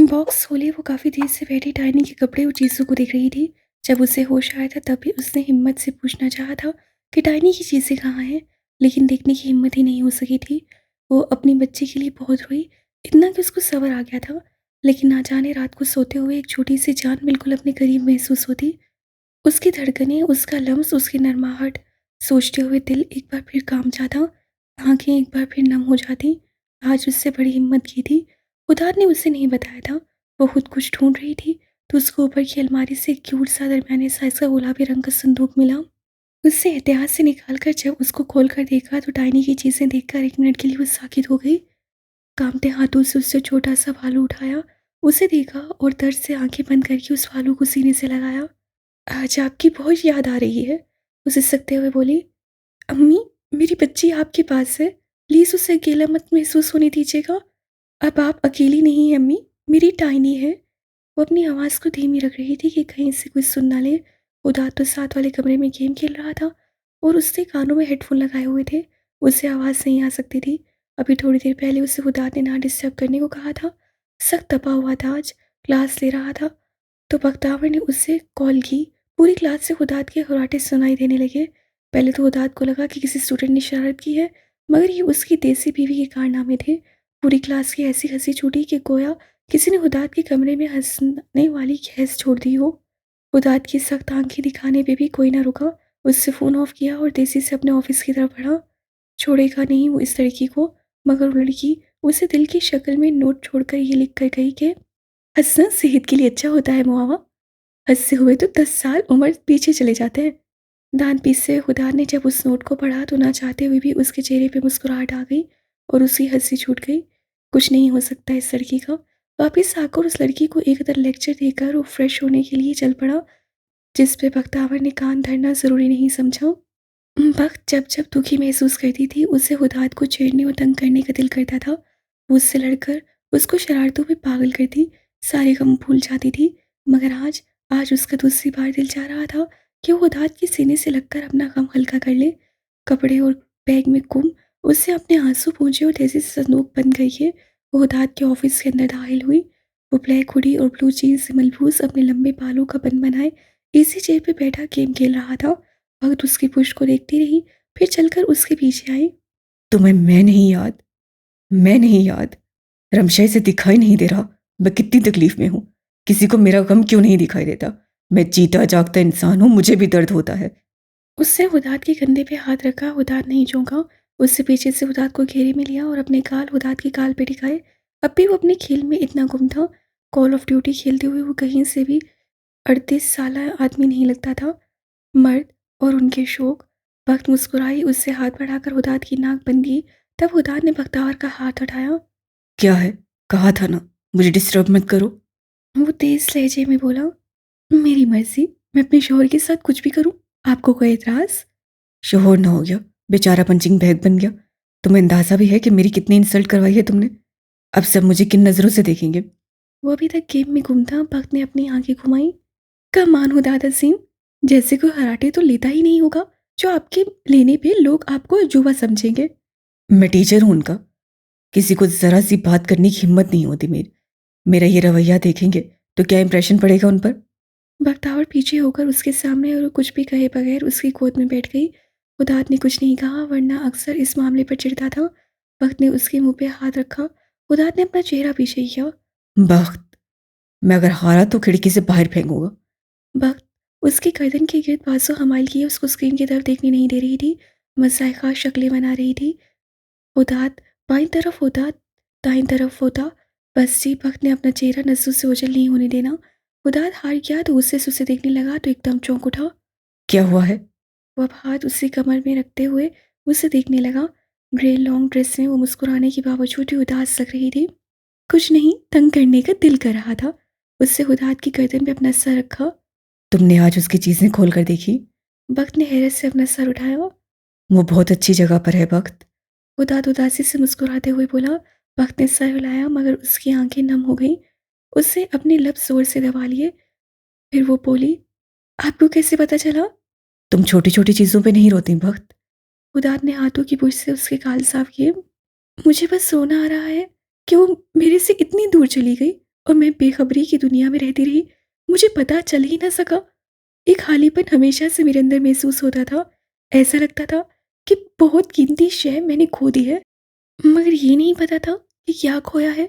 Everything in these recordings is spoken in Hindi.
बॉक्स खोले वो काफ़ी देर से बैठी टाइनी के कपड़े और चीज़ों को देख रही थी। जब उसे होश आया था तब भी उसने हिम्मत से पूछना चाहा था कि टाइनी की चीज़ें कहाँ हैं, लेकिन देखने की हिम्मत ही नहीं हो सकी थी। वो अपनी बच्ची के लिए बहुत रोई, इतना कि उसको सब्र आ गया था। लेकिन ना जाने रात को सोते हुए एक छोटी सी जान बिल्कुल अपने करीब महसूस होती। उसकी धड़कनें, उसका लम्स, उसकी नरमाहट सोचते हुए दिल एक बार फिर कांप जाता, आंखें एक बार फिर नम हो जाती। आज उससे बड़ी हिम्मत की थी। उधार ने उसे नहीं बताया था। वो खुद कुछ ढूंढ रही थी तो उसको ऊपर की अलमारी से एक क्यूट सा दरमियाने साइज का गुलाबी रंग का संदूक मिला। उससे एहतियात से निकाल कर जब उसको खोल कर देखा तो टाइनी की चीज़ें देखकर एक मिनट के लिए वो साकित हो गई। कांपते हाथों से उससे छोटा सा भालू उठाया, उसे देखा और दर्द से आंखें बंद करके उस भालू को सीने से लगाया। आज आपकी बहुत याद आ रही है, वो सिसकते हुए बोली। अम्मी, मेरी बच्ची आपके पास है, प्लीज़ उसे अकेला मत महसूस होने दीजिएगा। अब आप अकेली नहीं हैं अम्मी, मेरी टाइनी है। वो अपनी आवाज़ को धीमी रख रही थी कि कहीं से कोई सुन ना ले। उदार तो साथ वाले कमरे में गेम खेल रहा था और उसने कानों में हेडफोन लगाए हुए थे, उससे आवाज़ नहीं आ सकती थी। अभी थोड़ी देर पहले उसे उदार ने ना डिस्टर्ब करने को कहा था। सख्त दबा हुआ था आज, क्लास ले रहा था तो बख्तावर ने उससे कॉल की। पूरी क्लास से हुदात के खर्राटे सुनाई देने लगे। पहले तो हुदात को लगा कि किसी स्टूडेंट ने शरारत की है, मगर ये उसकी देसी बीवी के कारनामे थे। पूरी क्लास की ऐसी हंसी छूटी कि गोया किसी ने हुदात के कमरे में हंसने वाली गैस छोड़ दी हो। हुदात की सख्त आंखें दिखाने पे भी कोई ना रुका। उससे फ़ोन ऑफ किया और तेजी से अपने ऑफिस की तरफ बढ़ा। छोड़ेगा नहीं वो इस लड़की को, मगर वो लड़की उसे दिल की शक्ल में नोट छोड़कर ये लिख कर गई कि हंसना सेहत के लिए अच्छा होता है मुआवा। हँसते हुए तो 10 साल उम्र पीछे चले जाते हैं। दाँत पीसते हुए खुदा ने जब उस नोट को पढ़ा तो ना चाहते हुए भी उसके चेहरे पे मुस्कुराहट आ गई और उसकी हँसी छूट गई। कुछ नहीं हो सकता इस लड़की का। वापस आकर उस लड़की को एक अदर लेक्चर देकर वो फ्रेश होने के लिए चल पड़ा, जिस पे बख्तावर ने कान धरना ज़रूरी नहीं समझा। बख्त जब जब दुखी महसूस करती थी उसे हुदात को छेड़ने और तंग करने का दिल करता था। वो उससे लड़कर उसको शरारतों में पागल करती, सारे गम भूल जाती थी। मगर आज उसका दूसरी बार दिल चाह रहा था कि वो हुदात के सीने से लगकर अपना गम हल्का कर ले। कपड़े और बैग में गुम उससे अपने आंसू पूंछे और तेजी से संदूक बंद करके वो हुदात के ऑफिस के अंदर दाखिल हुई। वो ब्लैक हुडी और ब्लू जीन्स से मलबूस अपने लंबे बालों का बन बनाए इसी चेयर पे बैठा गेम खेल रहा था। भक्त उसकी पुष्ट को देखती रही, फिर चलकर उसके पीछे आई। तुम्हें मैं नहीं याद। रमशाई से दिखाई नहीं दे रहा। मैं कितनी तकलीफ में हूँ। किसी को मेरा गम क्यों नहीं दिखाई देता। मैं जीता जागता इंसान हूँ, मुझे भी दर्द होता है। उसने हुदात के कंधे पे हाथ रखा, हुदात नहीं झोंका। उससे पीछे से हुदात को घेरे में लिया और अपने गाल हुदात की गाल पे टिकाए। अब भी वो अपने खेल में इतना गुम था। कॉल ऑफ ड्यूटी खेलते हुए वो कहीं से भी 38 साल आदमी नहीं लगता था। मर्द और उनके शौक। वक्त मुस्कुराई, उससे हाथ बढ़ाकर हुदात की नाक बन गई। तब हुदात ने बख्तावर का हाथ उठाया। क्या है? कहा था ना, मुझे डिस्टर्ब मत करो। वो तेज लहजे में बोला, मेरी मर्जी, मैं अपने शोहर के साथ कुछ भी करूं, आपको कोई एतराज? शोहर ना हो गया, बेचारा पंचिंग बैग बन गया। तुम्हें अंदाजा भी है कि मेरी कितनी इंसल्ट करवाई है तुमने? अब सब मुझे किन नज़रों से देखेंगे? वो अभी तक गेम में गुम था। भक्त ने अपनी आंखें घुमाई। कमान हो दादा सिंह, जैसे कोई कराटे तो लेता ही नहीं होगा जो आपके लेने पे लोग आपको अजूबा समझेंगे। मैं टीचर हूँ उनका। किसी को ज़रा सी बात करने की हिम्मत नहीं होती मेरी। मेरा ये रवैया देखेंगे तो क्या इंप्रेशन पड़ेगा उन पर? बख्तावर पीछे होकर उसके सामने और कुछ भी कहे बगैर उसकी गोद में बैठ गई। उदात ने कुछ नहीं कहा, वरना अक्सर इस मामले पर चिढ़ता था। भक्त ने उसके मुंह पे हाथ रखा। उदात ने अपना चेहरा पीछे किया। बख्त, मैं अगर हारा तो खिड़की से बाहर फेंकूंगा। वक्त उसकी गर्दन के गिर्द बाजू हमाल किए उसको स्क्रीन की तरफ देखने नहीं दे रही थी। मज़ाहिका शक्लें बना रही थी। उदात बाईं तरफ होता, दाईं तरफ होता। बस जी, वक्त ने अपना चेहरा नजरों से ओझल नहीं होने देना। उदात हार गया तो उससे उसे देखने लगा तो एकदम चौंक उठा। क्या हुआ है? वो अब हाथ उसकी कमर में रखते हुए उसे देखने लगा। ग्रे लॉन्ग ड्रेस में वो मुस्कुराने के बावजूद ही उदास लग रही थी। कुछ नहीं, तंग करने का दिल कर रहा था। उससे उदात की गर्दन पे अपना सर रखा। तुमने आज उसकी चीज़ें खोल कर देखी? वक्त ने हैरत से अपना सर उठाया। वो बहुत अच्छी जगह पर है बख्त। उदात उदासी से मुस्कुराते हुए बोला। वक्त ने सर हिलाया मगर उसकी आंखें नम हो गईं। उससे अपने लब जोर से दबा लिए। फिर वो बोली, आपको कैसे पता चला? तुम छोटी छोटी चीज़ों पे नहीं रोती बख्त। उदात ने हाथों की बुर्श से उसके गाल साफ किए। मुझे बस रोना आ रहा है कि वो मेरे से इतनी दूर चली गई। और मैं बेखबरी की दुनिया में रहती रही। मुझे पता चल ही ना सका। एक खालीपन हमेशा से मेरे अंदर महसूस होता था। ऐसा लगता था कि बहुत कीमती शय मैंने खो दी है, मगर ये नहीं पता था कि क्या खोया है।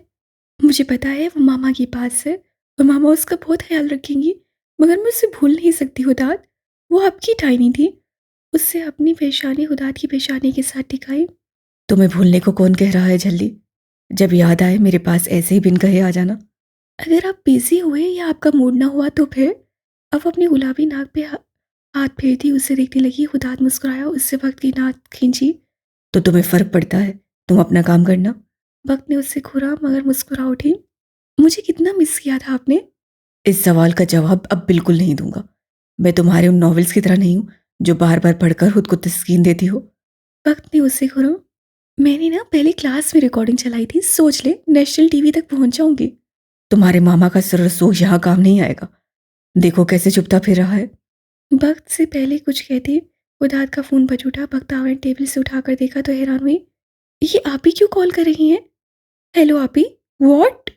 मुझे पता है वो मामा के पास है और मामा उसका बहुत ख्याल रखेंगी, मगर मैं उसे भूल नहीं सकती हुदाद। वो आपकी टाइनी थी। उससे अपनी पेशानी हुदाद की पेशानी के साथ टिकाई। तुम्हें भूलने को कौन कह रहा है झल्ली? जब याद आए मेरे पास ऐसे ही बिन कहे आ जाना। अगर आप बिजी हुए या आपका मूड ना हुआ तो फिर? अब अपनी गुलाबी नाक पे हाथ फेरती उसे देखने लगी। हुदाद मुस्कुराया, उससे वक्त की नाक खींची। तो तुम्हें फर्क पड़ता है? तुम अपना काम करना। वक्त ने उससे घूरा मगर मुस्कुरा उठी। मुझे कितना मिस किया था आपने? इस सवाल का जवाब अब बिल्कुल नहीं दूंगा। मैं तुम्हारे उन नॉवेल्स की तरह नहीं हूं जो बार बार पढ़कर खुद को तस्कीन देती हो। वक्त ने उससे घूरा। मैंने ना पहली क्लास में रिकॉर्डिंग चलाई थी, सोच ले नेशनल टीवी तक पहुंच जाऊंगी। तुम्हारे मामा का सरसों यहाँ काम नहीं आएगा। देखो कैसे चुपता फिर रहा है। वक्त से पहले कुछ कहती हुदाद का फोन बज उठा। वक्त आवर टेबल से उठाकर देखा तो हैरान हुई। ये आप ही क्यों कॉल कर रही हैं? हेलो आप ही। व्हाट?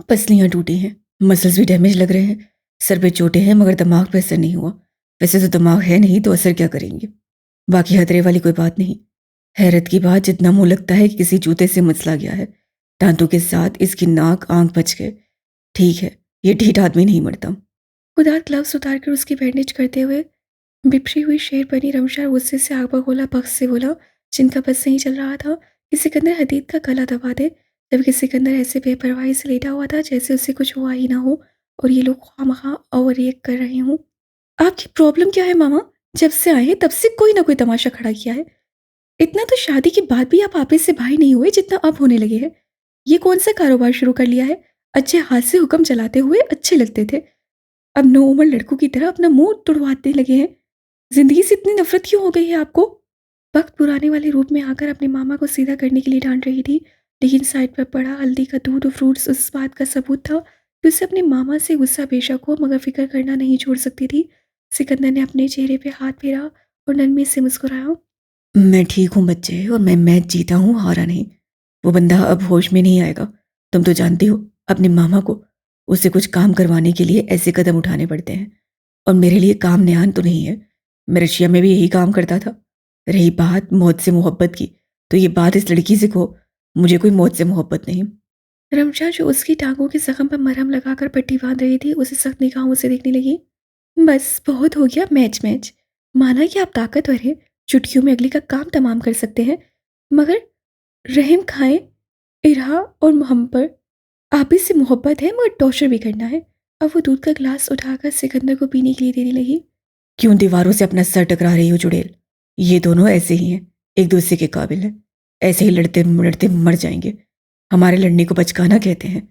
पसलियां टूटी हैं, मसल्स भी डैमेज लग रहे हैं, सर पे चोटें हैं मगर दिमाग पे असर नहीं हुआ। वैसे तो दिमाग है नहीं तो असर क्या करेंगे। बाकी खतरे वाली कोई बात नहीं। हैरत की बात, जितना मुंह लगता है कि किसी जूते से मचला गया है। दांतों के साथ इसकी नाक आंख बच गए। ठीक है, ये ढीठ आदमी नहीं मरता। हुदाद ग्लव्स उतारकर उसकी बैंडेज करते हुए बिपरी हुई शेर बनी रमशा गुस्से से आग बगोला पक्ष से बोला, जिनका बस नहीं चल रहा था कि सिकंदर हदीद का गला दबा दे, जबकि सिकंदर ऐसे बेपरवाही से लेटा हुआ था जैसे उसे कुछ हुआ ही ना हो और ये लोग खामखा ओवर रिएक्ट कर रहे हों। आपकी प्रॉब्लम क्या है मामा? जब से आए हैं तब से कोई ना कोई तमाशा खड़ा किया है। इतना तो शादी के बाद भी आप आपस से भाई नहीं हुए जितना अब होने लगे हैं। ये कौन सा कारोबार शुरू कर लिया है? अच्छे हाथ से हुक्म चलाते हुए अच्छे लगते थे, अब नो उम्र लड़कों की तरह अपना मुंह तुड़वाने लगे हैं। जिंदगी से इतनी नफरत क्यों हो गई है आपको? वक्त पुराने वाले रूप में आकर अपने मामा को सीधा करने के लिए डांट रही थी, लेकिन साइड पर पड़ा हल्दी का दूध और फ्रूट्स उस बात का सबूत था कि उसे अपने मामा से गुस्सा बेशक हो मगर फिक्र करना नहीं छोड़ सकती थी। सिकंदर ने अपने चेहरे पे हाथ फेरा और नरमी से मुस्कुराया। मैं ठीक हूँ बच्चे, और मैं मैच जीता हूँ, हारा नहीं। वो बंदा अब होश में नहीं आएगा। तुम तो जानती हो अपने मामा को। उसे कुछ काम करवाने के लिए ऐसे कदम उठाने पड़ते हैं, और मेरे लिए काम न्यान तो नहीं है। मैं रशिया में भी यही काम करता था। रही बात मौत से मोहब्बत की, तो ये बात इस लड़की से कहो। मुझे कोई मौत से मोहब्बत नहीं। रमशा जो उसकी टांगों के जख्म पर मरहम लगाकर पट्टी बांध रही थी उसे सख्त निगाहों से देखने लगी। बस बहुत हो गया मैच मैच। माना कि आप ताकतवर हैं, चुटकियों में अगली का काम तमाम कर सकते हैं, मगर रहम खाएं इरहा और हम पर। आप ही से मोहब्बत है मगर टॉर्चर भी करना है। अब वो दूध का गिलास उठाकर सिकंदर को पीने के लिए देने लगी। क्यों दीवारों से अपना सर टकरा रही हो चुड़ैल? ये दोनों ऐसे ही हैं, एक दूसरे के काबिल हैं। ऐसे ही लड़ते लड़ते मर जाएंगे। हमारे लड़ने को बचकाना कहते हैं,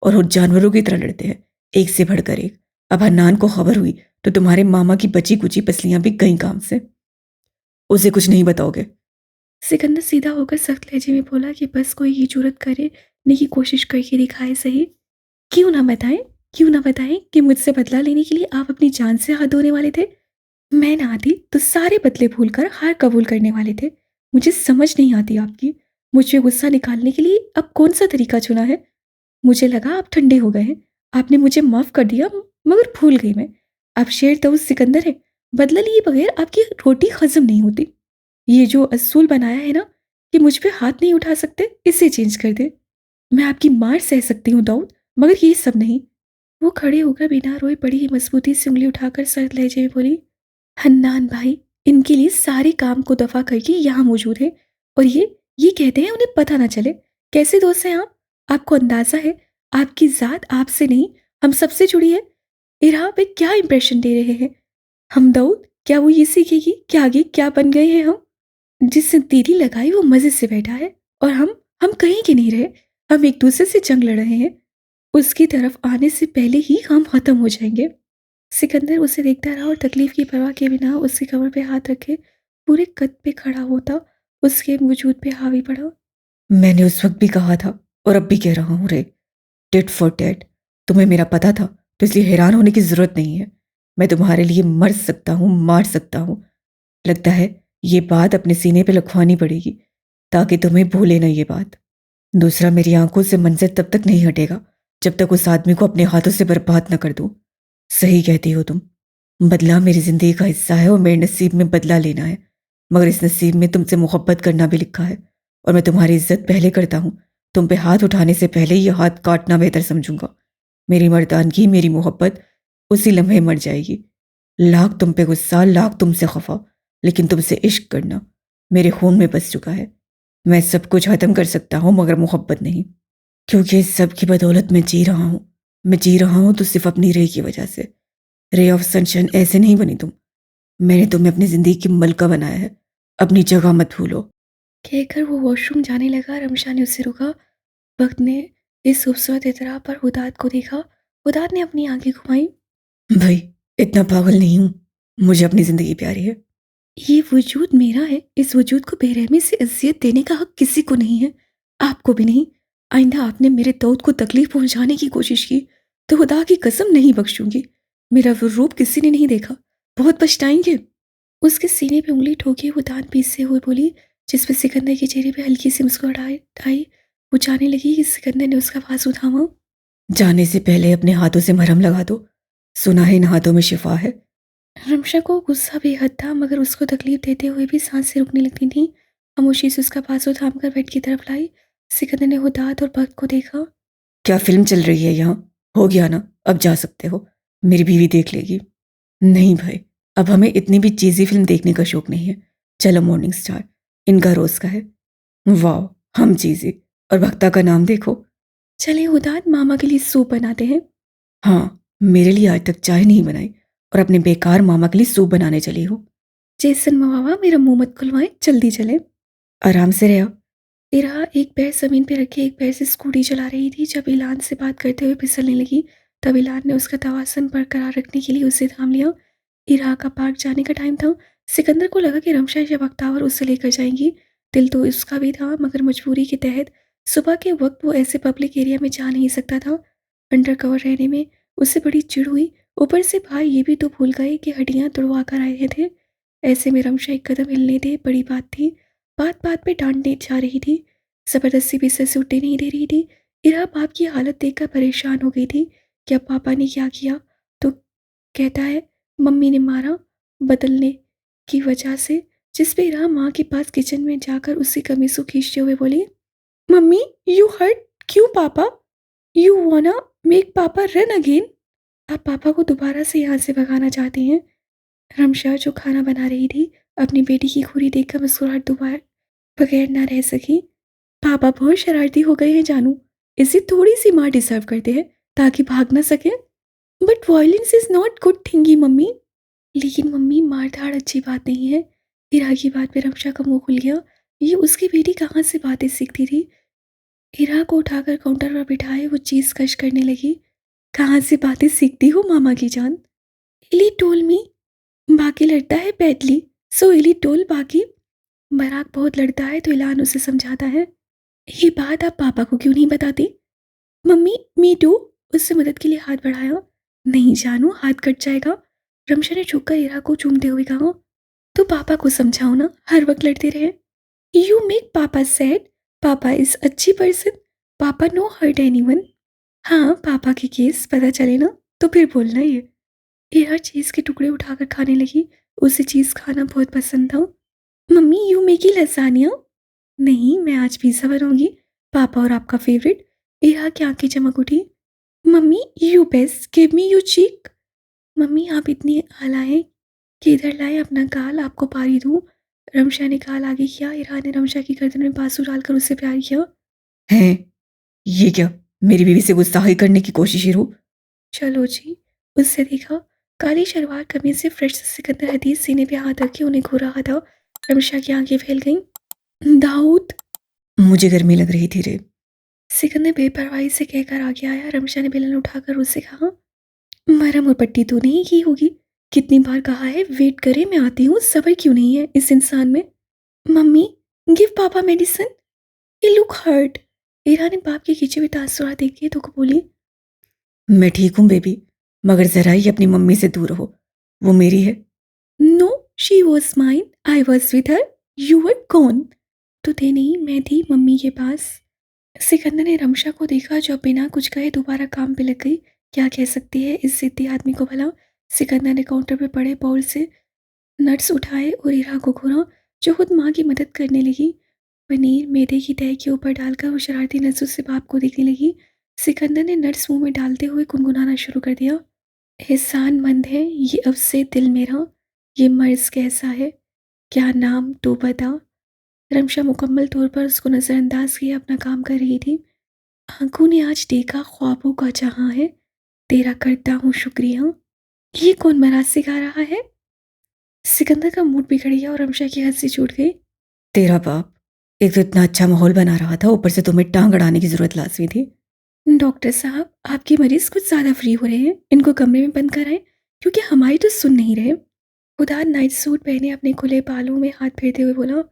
और वो जानवरों की तरह लड़ते हैं, एक से बढ़कर एक। अब हन्नान को खबर हुई तो तुम्हारे मामा की बची कुची पसलियां भी गई काम से। उसे कुछ नहीं बताओगे? सिकंदर सीधा होकर सख्त लहजे में बोला कि बस कोई ये जुरत करे ने की कोशिश करके दिखाए सही। क्यों ना बताएं? क्यों ना बताएं कि मुझसे बदला लेने के लिए आप अपनी जान से हाथ धोने वाले थे? मैं ना आती तो सारे बदले भूलकर हार कबूल करने वाले थे। मुझे समझ नहीं आती आपकी। मुझ पे गुस्सा निकालने के लिए अब कौन सा तरीका चुना है? मुझे लगा आप ठंडे हो गए हैं। आपने मुझे माफ कर दिया, मगर भूल गई मैं। आप शेर तो सिकंदर है। बदला लिए बगैर आपकी रोटी हजम नहीं होती। ये जो असूल बनाया है ना कि मुझ पे हाथ नहीं उठा सकते, इसे चेंज कर दे। मैं आपकी मार सह सकती हूँ दाऊद, मगर ये सब नहीं। वो खड़े होकर बिना रोए बड़ी ही मजबूती से उंगली उठाकर सख्त लहजे में बोली, हन्नान भाई इनके लिए सारे काम को दफा करके यहाँ मौजूद है, और ये कहते हैं उन्हें पता ना चले। कैसे दोस्त हैं आप? आपको अंदाजा है आपकी जात आपसे नहीं हम सबसे जुड़ी है। इरहा पे क्या इंप्रेशन दे रहे हैं हम दाऊद? क्या वो ये सीखेगी कि आगे क्या बन गए हैं हम? जिससे तीली लगाई वो मजे से बैठा है, और हम कहीं के नहीं रहे। हम एक दूसरे से जंग लड़ रहे हैं। उसकी तरफ आने से पहले ही हम खत्म हो जाएंगे। सिकंदर उसे देखता रहा और तकलीफ की परवाह के बिना उसके कमर पे हाथ रखे पूरे कद पे खड़ा होता उसके वजूद पे हावी पड़ा। मैंने उस वक्त भी कहा था, और अब भी कह रहा हूँ रे, टिट फॉर टैट। तुम्हें मेरा पता था, तो इसलिए हैरान होने की जरूरत नहीं है। मैं तुम्हारे लिए मर सकता हूँ, मार सकता हूँ। लगता है ये बात अपने सीने पे लिखवानी पड़ेगी, ताकि तुम्हें भूले ना ये बात। दूसरा, मेरी आंखों से मंजर तब तक नहीं हटेगा जब तक उस आदमी को अपने हाथों से बर्बाद न कर दूं। सही कहती हो तुम। बदला मेरी जिंदगी का हिस्सा है और मेरे नसीब में बदला लेना है, मगर इस नसीब में तुमसे मोहब्बत करना भी लिखा है और मैं तुम्हारी इज्जत पहले करता हूँ। तुम पे हाथ उठाने से पहले ये हाथ काटना बेहतर समझूंगा। मेरी मर्दानगी, मेरी मोहब्बत उसी लम्हे मर जाएगी। लाख तुम पे गुस्सा, लाख तुमसे खफा, लेकिन तुमसे इश्क करना मेरे खून में बस चुका है। मैं सब कुछ खत्म कर सकता हूँ मगर मोहब्बत नहीं, क्योंकि इस सब की बदौलत मैं जी रहा हूँ। मैं जी रहा हूँ तो सिर्फ अपनी रे की वजह से। रे ऑफ सनशाइन ऐसे नहीं बनी तुम। मैंने तुम्हें अपनी जिंदगी की मलका बनाया है। अपनी जगह मत भूलो। कहकर वो वॉशरूम जाने लगा। रमशा ने उसे रोका। वक्त ने इस खूबसूरत इतरा पर हुदात को देखा। हुदात ने अपनी आंखें घुमाई। भाई, इतना पागल नहीं हूं। मुझे अपनी जिंदगी प्यारी है। ये वजूद मेरा है। इस वजूद को बेरहमी से अजियत देने का हक किसी को नहीं है, आपको भी नहीं। आइंदा आपने मेरे दौद को तकलीफ पहुंचाने की कोशिश की तो खुदा की कसम नहीं बख्शूंगी। मेरा वो रूप किसी ने नहीं देखा, बहुत पछताएंगे। उसके सीने पे उंगली ठोकी वो दांत पीसते हुए बोली, जिस पर सिकंदर के चेहरे पे हल्की सी मुस्कुराहट आई। वो जाने लगी कि सिकंदर ने उसका बाजू थामा। जाने से पहले अपने हाथों से मरहम लगा दो। सुना है इन हाथों में शिफा है। रमशा को गुस्सा बेहद था, मगर उसको तकलीफ देते हुए भी सांसें रुकने लगती थीं। खामोशी से उसका बाजू थाम कर बेड की तरफ लाई। सिकंदर ने हुदात और भक्त को देखा। क्या फिल्म चल रही है यहाँ? हो गया ना, अब जा सकते हो। मेरी बीवी देख लेगी। नहीं भाई, अब हमें इतनी भी चीज़ी फिल्म देखने का शौक नहीं है। चलो मॉर्निंग स्टार, इनका रोज का है। वाह, हम चीज़ी। और भक्ता का नाम देखो। चले हुदात, मामा के लिए सूप बनाते हैं। हाँ, मेरे लिए आज तक चाय नहीं बनाई और अपने बेकार मामा के लिए सूप बनाने चली हो। जेसन मामा, मेरा मुंह मत खुलवाएं, जल्दी चले। आराम से रहो। इरा एक पैर जमीन पर रखे एक पैर से स्कूटी चला रही थी। जब इलान से बात करते हुए फिसलने लगी तब इलान ने उसका तवासन बरकरार रखने के लिए उसे थाम लिया। इरा का पार्क जाने का टाइम था। सिकंदर को लगा कि रमशा या बख्तावर उसे लेकर जाएंगी। दिल तो उसका भी था, मगर मजबूरी के तहत सुबह के वक्त वो ऐसे पब्लिक एरिया में जा नहीं सकता था। अंडर कवर रहने में उससे बड़ी चिढ़ हुई। ऊपर से भाई ये भी तो भूल गए कि हड्डियां तुड़वा कर आए थे। ऐसे में रमशा एक कदम हिलने दे बड़ी बात थी। बात बात पे डांटने जा रही थी, जबरदस्ती भी सर से उठने नहीं दे रही थी। इरा बाप की हालत देखकर परेशान हो गई थी कि अब पापा ने क्या किया। तो कहता है मम्मी ने मारा बदलने की वजह से, जिस पे इरा माँ के पास किचन में जाकर उसकी कमीज को खींचते हुए बोली, मम्मी यू हर्ट क्यों पापा, यू वाना मेक पापा रन अगेन। आप पापा को दोबारा से यहाँ से भगाना चाहते हैं। रमशा जो खाना बना रही थी अपनी बेटी की खुरी देखकर मुस्कुराहट दोबारा बगैर ना रह सकी। पापा बहुत शरारती हो गए हैं जानू, इसे थोड़ी सी मार डिजर्व करते हैं ताकि भाग ना सके। But violence is not good थिंगी mummy. लेकिन मम्मी मार धाड़ अच्छी बात नहीं है। इरा की बात पे रमशा का मुंह खुल गया। ये उसकी बेटी कहाँ से बातें सीखती थी। इरा को उठाकर काउंटर पर बिठाए वो चीज कश करने लगी। कहाँ से बातें सीखती हो मामा की जान। इली टोल मी बाकी लड़ता है बैडली, सो इली टोल बाकी। बराक बहुत लड़ता है तो इलान उसे समझाता है, ये बात आप पापा को क्यों नहीं बताती। Mummy me too. उससे मदद के लिए हाथ बढ़ाया। नहीं जानू, हाथ कट जाएगा। रमशा ने झुककर इरा को चूमते हुए कहा, तो पापा को समझाओ ना, हर वक्त लड़ते रहे। यू मेक पापा सैड। पापा इज अच्छी पर्सन। पापा नो हर्ट एनीवन। हाँ, पापा के केस पता चले ना तो फिर बोलना ये। इरा चीज के टुकड़े उठाकर खाने लगी। उसे चीज खाना बहुत पसंद था। Mummy you make lasagna. नहीं, मैं आज पिज़्ज़ा बनाऊंगी, पापा और आपका फेवरेट। इरा की आंखें चमक उठी। Mummy you best give me you cheek. Mummy आप इतनी आला हैं कि इधर लाए अपना गाल आपको पारी दूं। रमशा ने गाल आगे किया। इरा ने रमशा की गर्दन में बांसुर डालकर उससे प्यार किया। हैं? ये क्या? मेरी बीवी से गुस्ताखी करने की कोशिश ही रो। चलो जी। उससे देखा काली शलवार कमीज से फ्रेश से सिकंदर हदीस सीने पे हाथ रखे उन्हें घूर रहा था। रमशा की आंखें फैल गईं। दाऊद। मुझे गर्मी लग रही थी रे। सिकंदर बेपरवाही से कहकर आगे आया। रमशा ने बेलन उठाकर उससे कहा, मरहम और पट्टी तो नहीं की होगी। कितनी बार कहा है वेट करे, मैं आती हूँ। सब्र क्यों नहीं है इस इंसान में। मम्मी गिव पापा मेडिसिन, ही लुक हर्ट। इरा ने बाप के खींचे हुए तासुरात देखे तो बोली, मैं ठीक हूँ बेबी, मगर जरा ही अपनी मम्मी से दूर हो। वो मेरी है। No she was mine, I was with her, you were gone. तो थे नहीं, मैं थी मम्मी के पास। सिकंदर ने रमशा को देखा जो बिना कुछ कहे दोबारा काम पे लग गई। क्या कह सकती है इस जिद्दी आदमी को भला। सिकंदर ने काउंटर पे पड़े बाउल से नट्स उठाए और इरा को घूरा जो खुद माँ की मदद करने लगी। पनीर मैदे की तह के ऊपर डालकर वो शरारती नजरों से बाप को देखने लगी। सिकंदर ने नट्स मुंह में डालते हुए गुनगुनाना शुरू कर दिया। एहसानमंद है ये अब से दिल मेरा, ये मर्ज कैसा है, क्या नाम तो बता। रमशा मुकम्मल तौर पर उसको नज़रअंदाज किए अपना काम कर रही थी। आंखों ने आज देखा ख्वाबों का जहां है, तेरा करता हूँ शुक्रिया। ये कौन मराज सिखा रहा है। सिकंदर का मूड बिगड़ गया और रमशा की हंसी छूट गई। तेरा बाप एक तो इतना अच्छा माहौल बना रहा था, ऊपर से तुम्हें टांग अड़ाने की जरूरत लाजमी थी। डॉक्टर साहब आपके मरीज कुछ ज़्यादा फ्री हो रहे हैं, इनको कमरे में बंद कराएं क्योंकि हमारी तो सुन नहीं रहे। खुदा नाइट सूट पहने अपने खुले बालों में हाथ फेरते हुए बोला।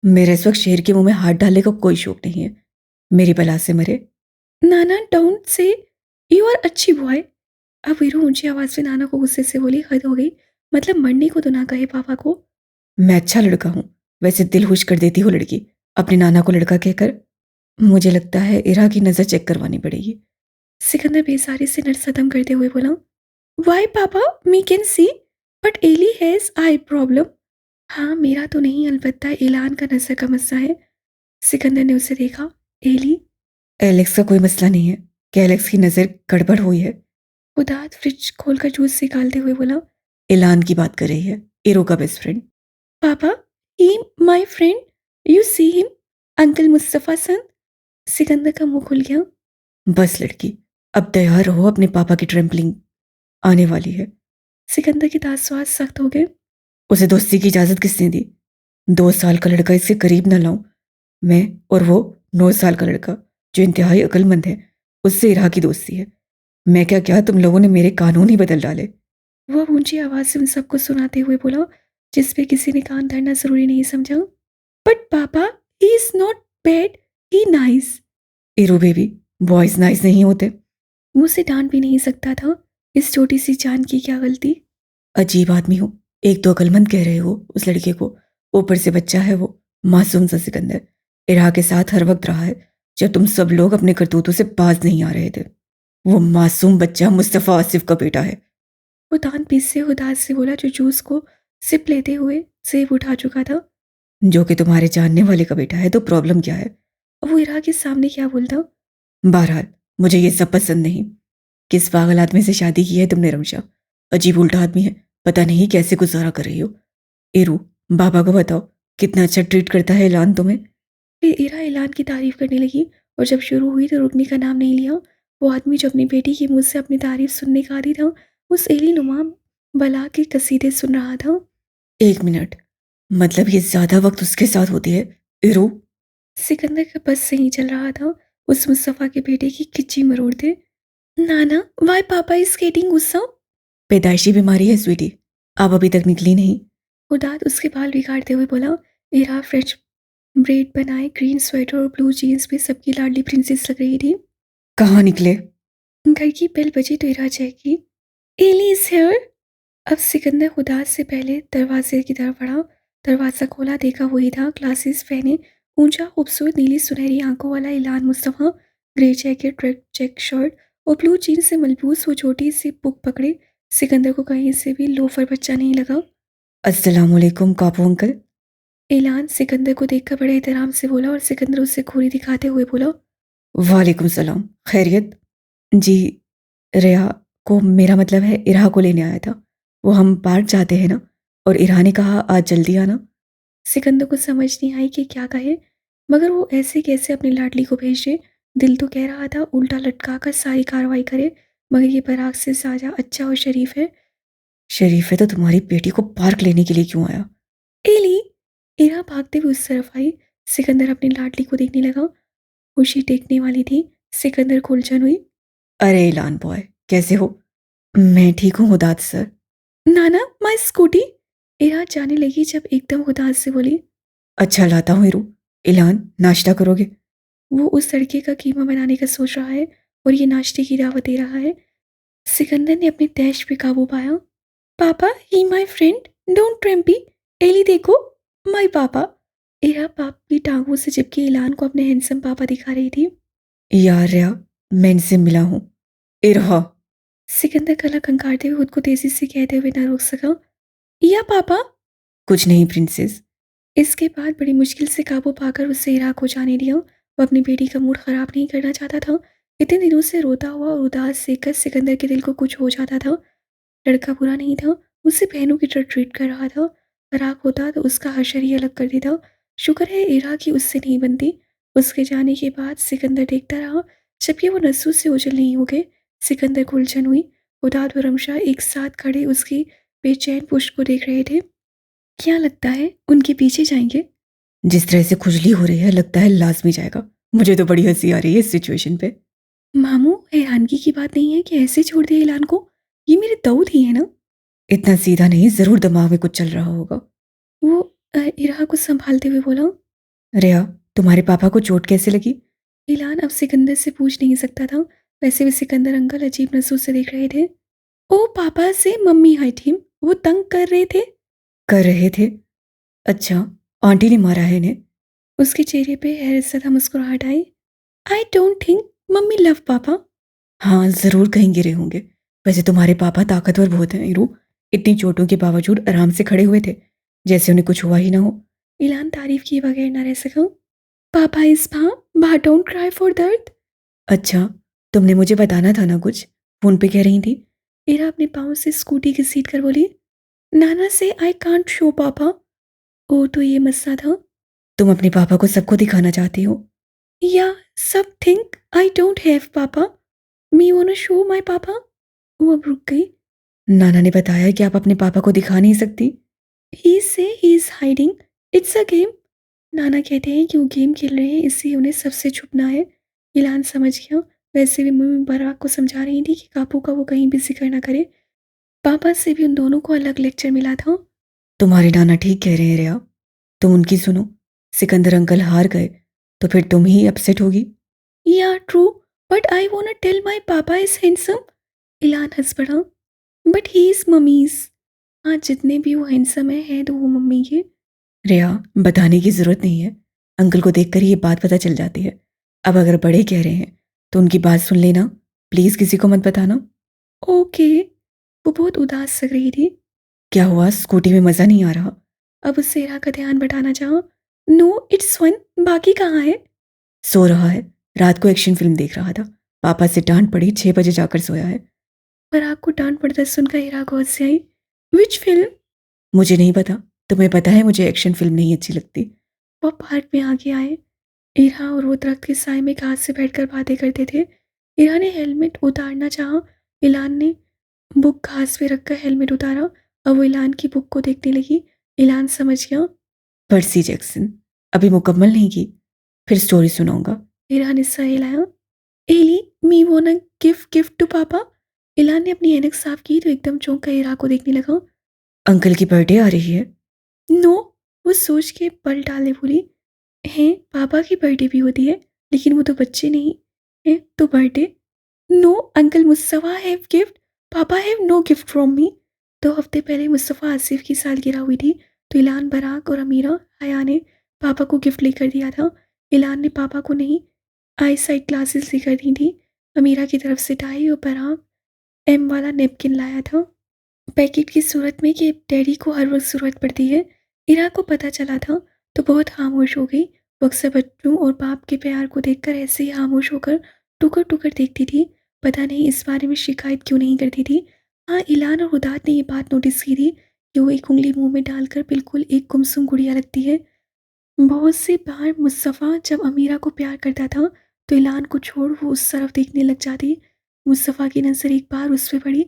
मेरे इस वक्त शेर के मुंह में हाथ डालने का कोई शौक नहीं है, मेरी बला से मरे। नाना डोंट से, यू आर अच्छी बॉय। अब वीरू ऊंची आवाज में नाना को गुस्से से बोली। हद हो गई, मतलब मरने को तो ना कहे पापा को। मैं अच्छा लड़का हूँ, वैसे दिल खुश कर देती हो लड़की अपने नाना को लड़का कहकर। मुझे लगता है इरा की नजर चेक करवानी पड़ेगी। सिकंदर बेसारी से नर्स खत्म करते हुए बोला। Why papa, me can see, but Ellie has eye problem. हाँ मेरा तो नहीं, अलबत्ता एलान का नजर का मसला है। सिकंदर ने उसे देखा। एली। एलेक्स का कोई मसला नहीं है कि एलेक्स की नजर गड़बड़ हुई है। खुदात फ्रिज खोलकर जूस निकालते हुए बोला। इलान की बात कर रही है, इरो का best friend. Papa, he my friend, you see him, uncle Mustafa son. Sikandar का मुंह खुल गया। बस लड़की, अब तैयार रहो, अपने पापा की ट्रैम्पलिंग आने वाली है। सिकंदर के दांत सख्त हो गए। उसे दोस्ती की इजाजत किसने दी? 2 साल का लड़का इसके करीब ना लाऊं मैं, और वो 9 साल का लड़का जो इंतहाई अक्लमंद है, उससे इरा की दोस्ती है। मैं क्या क्या तुम लोगों ने मेरे कानून ही बदल डाले। वह ऊंची आवाज से उन सबको सुनाते हुए बोला जिस पे किसी ने कान धरना जरूरी नहीं समझा। But papa, he is not bad, he nice. इरो बेबी, बॉयज नाइस नहीं होते। मुझसे डांट भी नहीं सकता था, इस छोटी सी जान की क्या गलती। अजीब आदमी हो, एक तो अक्लमंद कह रहे हो उस लड़के को, ऊपर से बच्चा है वो, मासूम सा सिकंदर इरा के साथ हर वक्त रहा है जब तुम सब लोग अपने करतूतों से बाज नहीं आ रहे थे। वो मासूम बच्चा मुस्तफ़ा आसिफ का बेटा है। वो दांत पीसते उदास से बोला जो जूस को सिप लेते हुए सेब उठा चुका था। जो कि तुम्हारे जानने वाले का बेटा है, तो प्रॉब्लम क्या है? अब वो इरा के सामने क्या बोलता। बहरहाल, मुझे ये सब पसंद नहीं। किस पागल आदमी से शादी की है तुमने रमशा? अजीब उल्टा आदमी है, पता नहीं कैसे गुजारा कर रही हो। एरू, बाबा को बताओ कितना अच्छा ट्रीट करता है ऐलान तुम्हें। फिर इरा ऐलान की तारीफ करने लगी और जब शुरू हुई तो रुकने का नाम नहीं लिया। वो आदमी जो अपनी बेटी के मुंह से अपनी तारीफ सुनने का आदी था, उस एली नुमा बला के कसीदे सुन रहा था। 1 मिनट, मतलब ये ज्यादा वक्त उसके साथ होती है? एरू, सिकंदर का बस सही चल रहा था, उस मुस्तफ़ा के बेटे की खिच्ची मरोड़ते। नाना, वाई पापा इज गेटिंग गुस्सा। पैदाइशी बीमारी है स्वीटी, आप अभी तक निकली नहीं। उदात उसके बाल बिगाड़ते हुए बोला। इरा फ्रेंच ब्रेड बनाए ग्रीन स्वेटर और ब्लू जीन्स में सबकी लाडली प्रिंसेस लग रही थी। कहाँ निकले? घर की बेल बजी तो इरा चहकी। Ellie is here. अब सिकंदर उदास से पहले दरवाजे की तरफ बढ़ा। दरवाज़ा खोला, देखा वही था, ग्लासेस पहने, ऊंचा खूबसूरत नीली सुनहरी आंखों वाला Ilan Mustafa, grey jacket, red check shirt और ब्लू जीन्स से मलबूस वो छोटी सी बुक पकड़े। सिकंदर को कहीं से भी लोफर बच्चा नहीं लगा। अस्सलामुअलैकुम कापू अंकल। ऐलान सिकंदर को देखकर बड़े एहतराम से बोला और सिकंदर उससे घूरी दिखाते हुए बोला। वालेकुम सलाम, खैरियत? जी, रिया को, मेरा मतलब है इरा को लेने आया था। वो हम पार्क जाते हैं ना, और इरा ने कहा आज जल्दी आना। सिकंदर को समझ नहीं आई कि क्या कहे, मगर वो ऐसे कैसे अपनी लाडली को भेजे। दिल तो कह रहा था उल्टा लटका कर सारी कार्रवाई करे, मगर ये बराक से साजा अच्छा और शरीफ है। शरीफ है तो तुम्हारी बेटी को पार्क लेने के लिए क्यों आया? एली। इरा भागते हुए उस तरफ आई। सिकंदर अपनी लाडली को देखने लगा। खुशी टेकने वाली थी। सिकंदर को उलझन हुई। अरे इलान बॉय, कैसे हो? मैं ठीक हूँ उदात सर। नाना, माई स्कूटी। इरा जाने लगी जब एकदम उदास से बोली। अच्छा लाता हूँ इरू। इलान, नाश्ता करोगे? वो उस लड़के का कीमा बनाने का सोच रहा है और ये नाश्ते की दावत दे रहा है। सिकंदर ने अपने तैश पे काबू पाया। पापा, ही माय फ्रेंड, डोंट ट्रम्पी। एली देखो, माय पापा। इरा पाप की टांगों से चिपके ऐलान को अपने हैंडसम पापा दिखा रही थी। यार रिया, मैं इनसे मिला हूँ। इरहा। सिकंदर गला खंगारते हुए खुद को तेजी से कहते हुए न रोक सका। या पापा। कुछ नहीं प्रिंसेस। इसके बाद बड़ी मुश्किल से काबू पाकर उससे इराक को जाने दिया। वो अपनी बेटी का मूड खराब नहीं करना चाहता था। इतने दिनों से रोता हुआ और उदास देखकर सिकंदर के दिल को कुछ हो जाता था। लड़का बुरा नहीं था, उसे बहनों की तरह ट्रीट कर रहा था। इराक होता तो उसका हशर ही अलग कर देता। शुक्र है इराक की उससे नहीं बनती। उसके जाने के बाद सिकंदर देखता रहा, जबकि वो नसों से ओझल नहीं हो गए। सिकंदर को उलझन हुई। उदाद और रमशा एक साथ खड़े उसकी बेचैन पुष्ट को देख रहे थे। क्या लगता है उनके पीछे जाएंगे? जिस तरह से खुजली हो रही है लगता है लाजमी जाएगा। मुझे तो बड़ी हंसी आ रही है इस सिचुएशन पे। मामू, हैरानगी की बात नहीं है कि ऐसे छोड़ दिया ऐलान को। ये मेरे दाऊद ही है ना। इतना सीधा नहीं, जरूर दिमाग में कुछ चल रहा होगा। वो इरा को संभालते हुए बोला। रिया, तुम्हारे पापा को चोट कैसे लगी? ऐलान अब सिकंदर से पूछ नहीं सकता था। वैसे भी सिकंदर अंकल अजीब नजरों से देख रहे थे। ओ पापा से मम्मी आई थी, वो तंग कर रहे थे। कर रहे थे? अच्छा, आंटी ने मारा है इन्हें? उसके चेहरे पे हैरत ज़दा मुस्कुराहट आई। I don't think mummy love papa. हाँ, जरूर कहीं गिरे होंगे। वैसे तुम्हारे पापा ताकतवर बहुत हैं ईरू। इतनी चोटों के बावजूद आराम से खड़े हुए थे, जैसे उन्हें कुछ हुआ ही ना हो। ऐलान तारीफ किए बगैर न रह सका। पापा इस बा डोंट क्राई फॉर दर्द। अच्छा, तुमने मुझे बताना था ना कुछ, फोन पे कह रही थी। इरा अपने पाँव से स्कूटी घसीट कर बोली। नाना से आई कांट शो पापा। ओ तो ये मसला था। तुम अपने पापा को सबको दिखाना चाहती हो? या सब थिंक आई डोंट हैव पापा, मी वांट शो माय पापा। वो अब रुक गई। नाना ने बताया कि आप अपने पापा को दिखा नहीं सकती। ही से he is hiding, it's a game. नाना कहते हैं कि वो गेम खेल रहे हैं, इसलिए उन्हें सबसे छुपना है। इलान समझ गया। वैसे भी मम्मी बराक को समझा रही थी कि कापू का वो कहीं भी जिक्र ना करे। पापा से भी उन दोनों को अलग लेक्चर मिला था। तुम्हारे नाना ठीक कह रहे हैं रिया, तुम उनकी सुनो। सिकंदर अंकल हार गए तो फिर तुम ही अपसेट होगी। Yeah true, but I want tell my papa is handsome. Ilan हंस पड़ा। But he is mummy's. हाँ, जितने भी वो हैंडसम है तो वो मम्मी के। रिया, बताने की जरूरत नहीं है। अंकल को देखकर ये बात पता चल जाती है। अब अगर बड़े कह रहे हैं तो उनकी बात सुन लेना। प्लीज किसी को मत बताना। ओके। वो बहुत उदास लग रही थी। क्या हुआ, स्कूटी में मजा नहीं आ रहा? अब उससे इरा का ध्यान बटाना चाहा। नो इट्स फन, बाकी कहाँ है? सो रहा है। रात को एक्शन फिल्म देख रहा था। पापा से डांट पड़ी, 6 बजे जाकर सोया है। पर आपको डांट पड़ता सुनकर इरा को हंसी आई। Which film? मुझे नहीं पता। तुम्हें पता है मुझे एक्शन फिल्म नहीं अच्छी लगती। वो पार्क में आगे आए। इरा और वो दरख्त के साए में घास से बैठकर बातें करते थे। इरा ने हेलमेट उतारना चाहा। इलान ने बुक घास पे रखकर हेलमेट उतारा। अब वो इलान की बुक को देखने लगी। इलान समझ गया। Percy Jackson. अभी मुकम्मल नहीं की, फिर स्टोरी सुनाऊंगा। इरा ने सर हिलाया। Ellie, me want gift gift to papa. Ilan ने अपनी ऐनक साफ की तो एकदम चौंक कर इरा को देखने लगा। अंकल की बर्थडे आ रही है। नो, वो सोच के पल डाले बोली। हैं, पापा की बर्थडे भी होती है, लेकिन वो तो बच्चे नहीं हैं, तो birthday. No uncle, Mustafa have gift, papa have no gift from me. 2 हफ्ते पहले मुस्तफ़ा आसिफ की सालगिरह हुई थी, तो इलान, बराक और अमीरा हया ने पापा को गिफ्ट लेकर दिया था। इलान ने पापा को नहीं, आई साइट क्लासेस लेकर दी थी। अमीरा की तरफ से टाई और बराक एम वाला नेपकिन लाया था, पैकेट की सूरत में कि डैडी को हर वक्त ज़रूरत पड़ती है। इरा को पता चला था तो बहुत खामोश हो गई। वो अक्सर बच्चों और बाप के प्यार को देखकर ऐसे ही खामोश होकर टुकर टुकर देखती थी। पता नहीं इस बारे में शिकायत क्यों नहीं करती थी। हाँ, इलान और हुदात ने ये बात नोटिस की थी कि वो एक उंगली मुंह में डालकर बिल्कुल एक गुमसुम गुड़िया लगती है। बहुत सी बार मुस्तफ़ा जब अमीरा को प्यार करता था तो इलान को छोड़ वो उस तरफ देखने लग जाती। मुस्तफ़ा की नज़र एक बार उस पर पड़ी।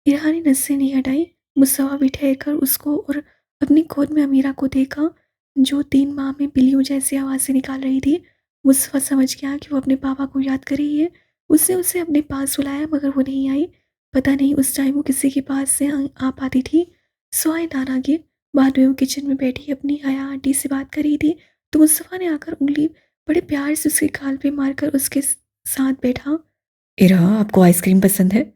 इरा ने नज़रें नहीं हटाई। मुस्तफ़ा भी ठहर कर उसको और अपनी गोद में अमीरा को देखा, जो 3 माह में बिल्लियों जैसी आवाज़ें निकाल रही थी। मुस्तफ़ा समझ गया कि वो अपने पापा को याद कर रही है। उसने उसे अपने पास बुलाया मगर वो नहीं आई। पता नहीं उस टाइम वो किसी के पास से आ पाती थी। सो आए नाना के। बाद में वो किचन में बैठी अपनी हया आंटी से बात कर रही थी, तो मुस्तफ़ा ने आकर उंगली बड़े प्यार से उसके गाल पे मारकर उसके साथ बैठा। इरा, आपको आइसक्रीम पसंद है?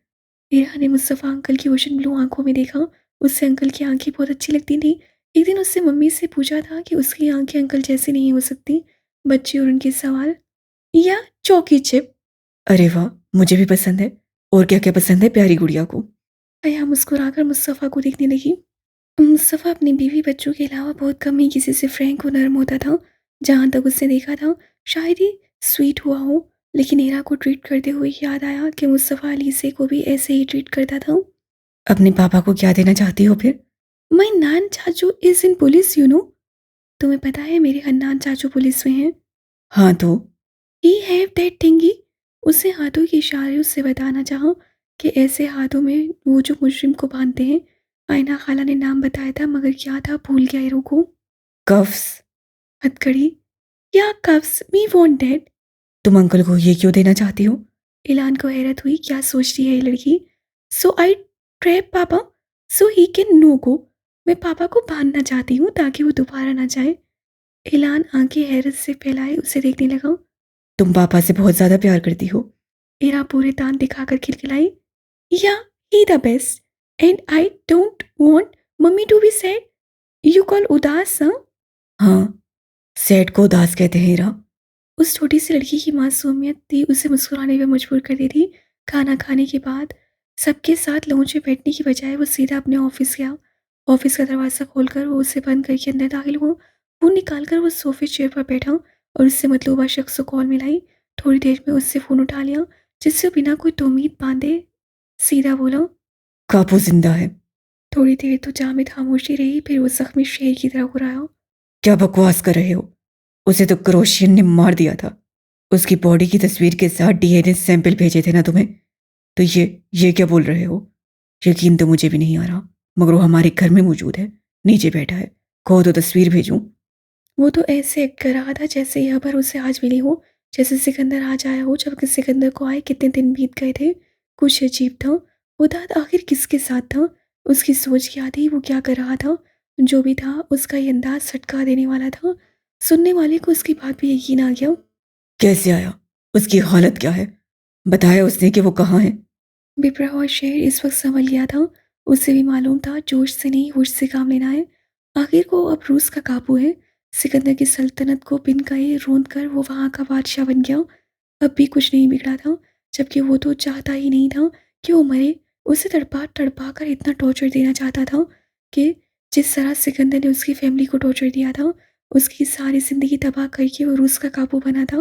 इरा ने मुस्तफ़ा अंकल की ओशन ब्लू आंखों में देखा। उससे अंकल की आंखें बहुत अच्छी लगती थी। एक दिन उससे मम्मी से पूछा था कि उसकी आंखें अंकल जैसी नहीं हो सकती। बच्चे और उनके सवाल। या चौकी चिप। अरे वाह, मुझे भी पसंद है। और क्या क्या पसंद है प्यारी गुड़िया को? अया मुस्कुराकर मुस्तफ़ा को देखने लगी। मुस्तफ़ा अपनी बीवी बच्चों के अलावा बहुत कम ही किसी से फ्रैंक और नर्म होता था। जहाँ तक उसने देखा था शायद ही स्वीट हुआ हो, लेकिन ईरा को ट्रीट करते हुए याद आया कि मुस्तफ़ा अलीसे को भी ऐसे ही ट्रीट करता था। अपने पापा को क्या देना चाहती हो फिर? माई नान चाचू is in police you know. तुम्हें पता है मेरे हन्नान चाचू पुलिस में हैं। हाँ तो? He have that थिंगी। उसे हाथों के इशारे उससे बताना चाहा कि ऐसे हाथों में वो जो मुजरिम को बांधते हैं। आयना खाला ने नाम बताया था मगर क्या था भूल गया ईरो को। कफ्स। हथकड़ी। क्या कफ्स मी वॉन्ट दैट। तुम अंकल को ये क्यों देना चाहती हो? इलान को हैरत हुई क्या सोचती है ये लड़की। सो आई ट्रैप पापा सो ही कैन नो गो। मैं पापा को बांधना चाहती हूँ ताकि वो दोबारा ना जाए। इलान आंखें हैरत से फैलाए उसे देखने लगा। तुम पापा से बहुत ज्यादा प्यार करती हो। इरा पूरे दांत दिखाकर खिलखिलाई। या ही the best and I don't want mummy to be sad. You call उदास हाँ। हाँ, सैड को उदास कहते हैं हीरा। उस छोटी सी लड़की की मासूमियत थी उसे मुस्कुराने पर मजबूर कर दी थी। खाना खाने के बाद सबके साथ लॉन्च में बैठने की बजाय वो सीधा अपने ऑफिस गया। ऑफिस का दरवाज़ा खोलकर वो उसे बंद करके अंदर दाखिल हुआ। फ़ोन निकालकर वो सोफे चेयर पर बैठा और उससे मतलूबा शख्स को कॉल मिलाई। थोड़ी देर में उससे फ़ोन उठा लिया, जिससे बिना कोई तोमीद बांधे सीधा बोला। कापू जिंदा है। थोड़ी देर तो जामिद खामोशी रही, फिर वो जख्मी शेर की तरह घुराया। क्या बकवास कर रहे हो? उसे तो क्रोशियन ने मार दिया था। उसकी बॉडी की तस्वीर के साथ डीएनए सैंपल भेजे थे ना तुम्हें? तो ये क्या बोल रहे हो? यकीन तो मुझे भी नहीं आ रहा, मगर वो हमारे घर में मौजूद है, नीचे बैठा है। कहो तो तस्वीर भेजूं? वो तो ऐसे एक्ट कर रहा था जैसे यह खबर उसे आज मिली हो, जैसे सिकंदर आज आया हो। जबकि सिकंदर को आए कितने दिन बीत गए थे। कुछ अजीब था। वो दाद आखिर किसके साथ था? उसकी सोच क्या थी? वो क्या कर रहा था? जो भी था उसका ये अंदाज सटका देने वाला था। सुनने वाले को उसकी बात भी यकीन आ गया। कैसे आया? उसकी हालत क्या है? बताया उसने कि वो कहाँ है? विप्रह और शेर इस वक्त संभल गया था। उसे भी मालूम था जोश से नहीं होश से काम लेना है। आखिर को अब रूस का काबू है। सिकंदर की सल्तनत को बिन कहे रोंद कर वो वहाँ का बादशाह बन गया। अब भी कुछ नहीं बिगड़ा था, जबकि वो तो चाहता ही नहीं था कि वो मरे। उसे तड़पा तड़पा कर इतना टॉर्चर देना चाहता था कि जिस तरह सिकंदर ने उसकी फैमिली को टॉर्चर दिया था, उसकी सारी ज़िंदगी तबाह करके वो रूस का काबू बना था।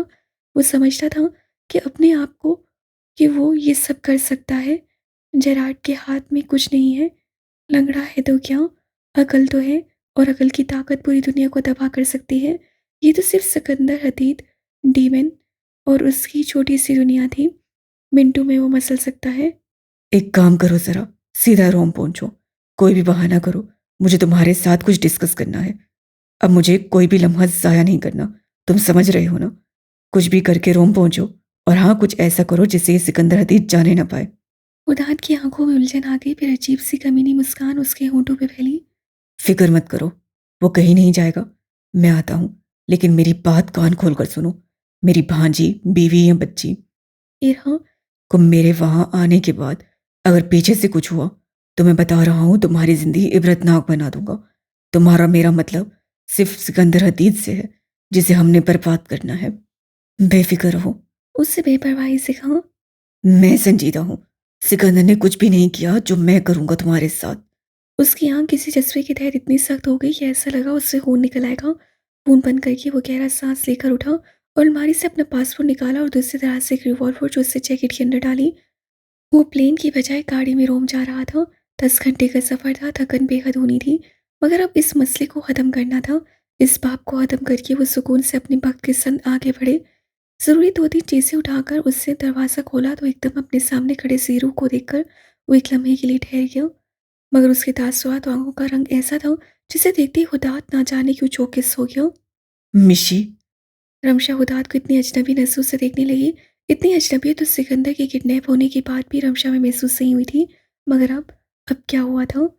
वो समझता था कि अपने आप को कि वो ये सब कर सकता है। जेराड के हाथ में कुछ नहीं है। लंगड़ा है तो क्या, अकल तो है, और अकल की ताकत पूरी दुनिया को तबाह कर सकती है। ये तो सिर्फ सिकंदर हदीद डीमन और उसकी छोटी सी दुनिया थी। मिनटों में वो मसल सकता है। एक काम करो जरा, सीधा रोम पहुंचो। कोई भी बहाना करो, मुझे तुम्हारे साथ कुछ डिस्कस करना है। अब मुझे कोई भी लम्हा ज़ाया नहीं करना। तुम समझ रहे हो ना? कुछ भी करके रोम पहुंचो। और हाँ, कुछ ऐसा करो जिससे ये सिकंदर हदीद जाने ना पाए। उदात की आंखों में उलझन आ गई, फिर अजीब सी कमीनी मुस्कान उसके होंठों पे फैली। फिक्र मत करो, वो कहीं नहीं जाएगा। मैं आता हूँ, लेकिन मेरी बात कान खोल कर सुनो। मेरी भांजी, बीवी या बच्ची इरहा। को मेरे वहाँ आने के बाद अगर पीछे से कुछ हुआ तो मैं बता रहा हूँ तुम्हारी जिंदगी इबरतनाक बना दूंगा। तुम्हारा मेरा मतलब सिर्फ सिकंदर हदीद से है, जिसे हमने बर्बाद करना है। बेफिक्र रहो। उससे बेपरवाही से कहा। मैं संजीदा हूँ। सिकंदर ने कुछ भी नहीं किया जो मैं करूँगा तुम्हारे साथ। उसकी आंख किसी जज्बे के तहत इतनी सख्त हो गई कि ऐसा लगा उससे खून निकल आएगा। खून बंद करके वो गहरा सांस लेकर उठा और अलमारी से अपना पासपोर्ट निकाला और दूसरी तरह से एक रिवॉल्वर जो उससे जैकेट के अंदर डाली। वो प्लेन की बजाय गाड़ी में रोम जा रहा था। 10 घंटे का सफ़र था, थकन बेहद होनी थी, मगर अब इस मसले को ख़त्म करना था। इस पाप को ख़त्म करके वो सुकून से अपने वक्त के संग आगे बढ़े। ज़रूरी 2-3 चीज़ें उठाकर उससे दरवाज़ा खोला तो एकदम अपने सामने खड़े ज़ीरू को देखकर वो एक लम्हे के लिए ठहर गया। मगर उसके तासुरात आंखों का रंग ऐसा था जिसे देखते ही हुदात ना जाने क्यों चौकस हो गया। मिशी। रमशा हुदात को इतनी अजनबी नज़रों से देखने लगी। इतनी अजनबी तो सिकंदर के किडनैप होने के बाद भी रमशा में महसूस नहीं हुई थी, मगर अब क्या हुआ था?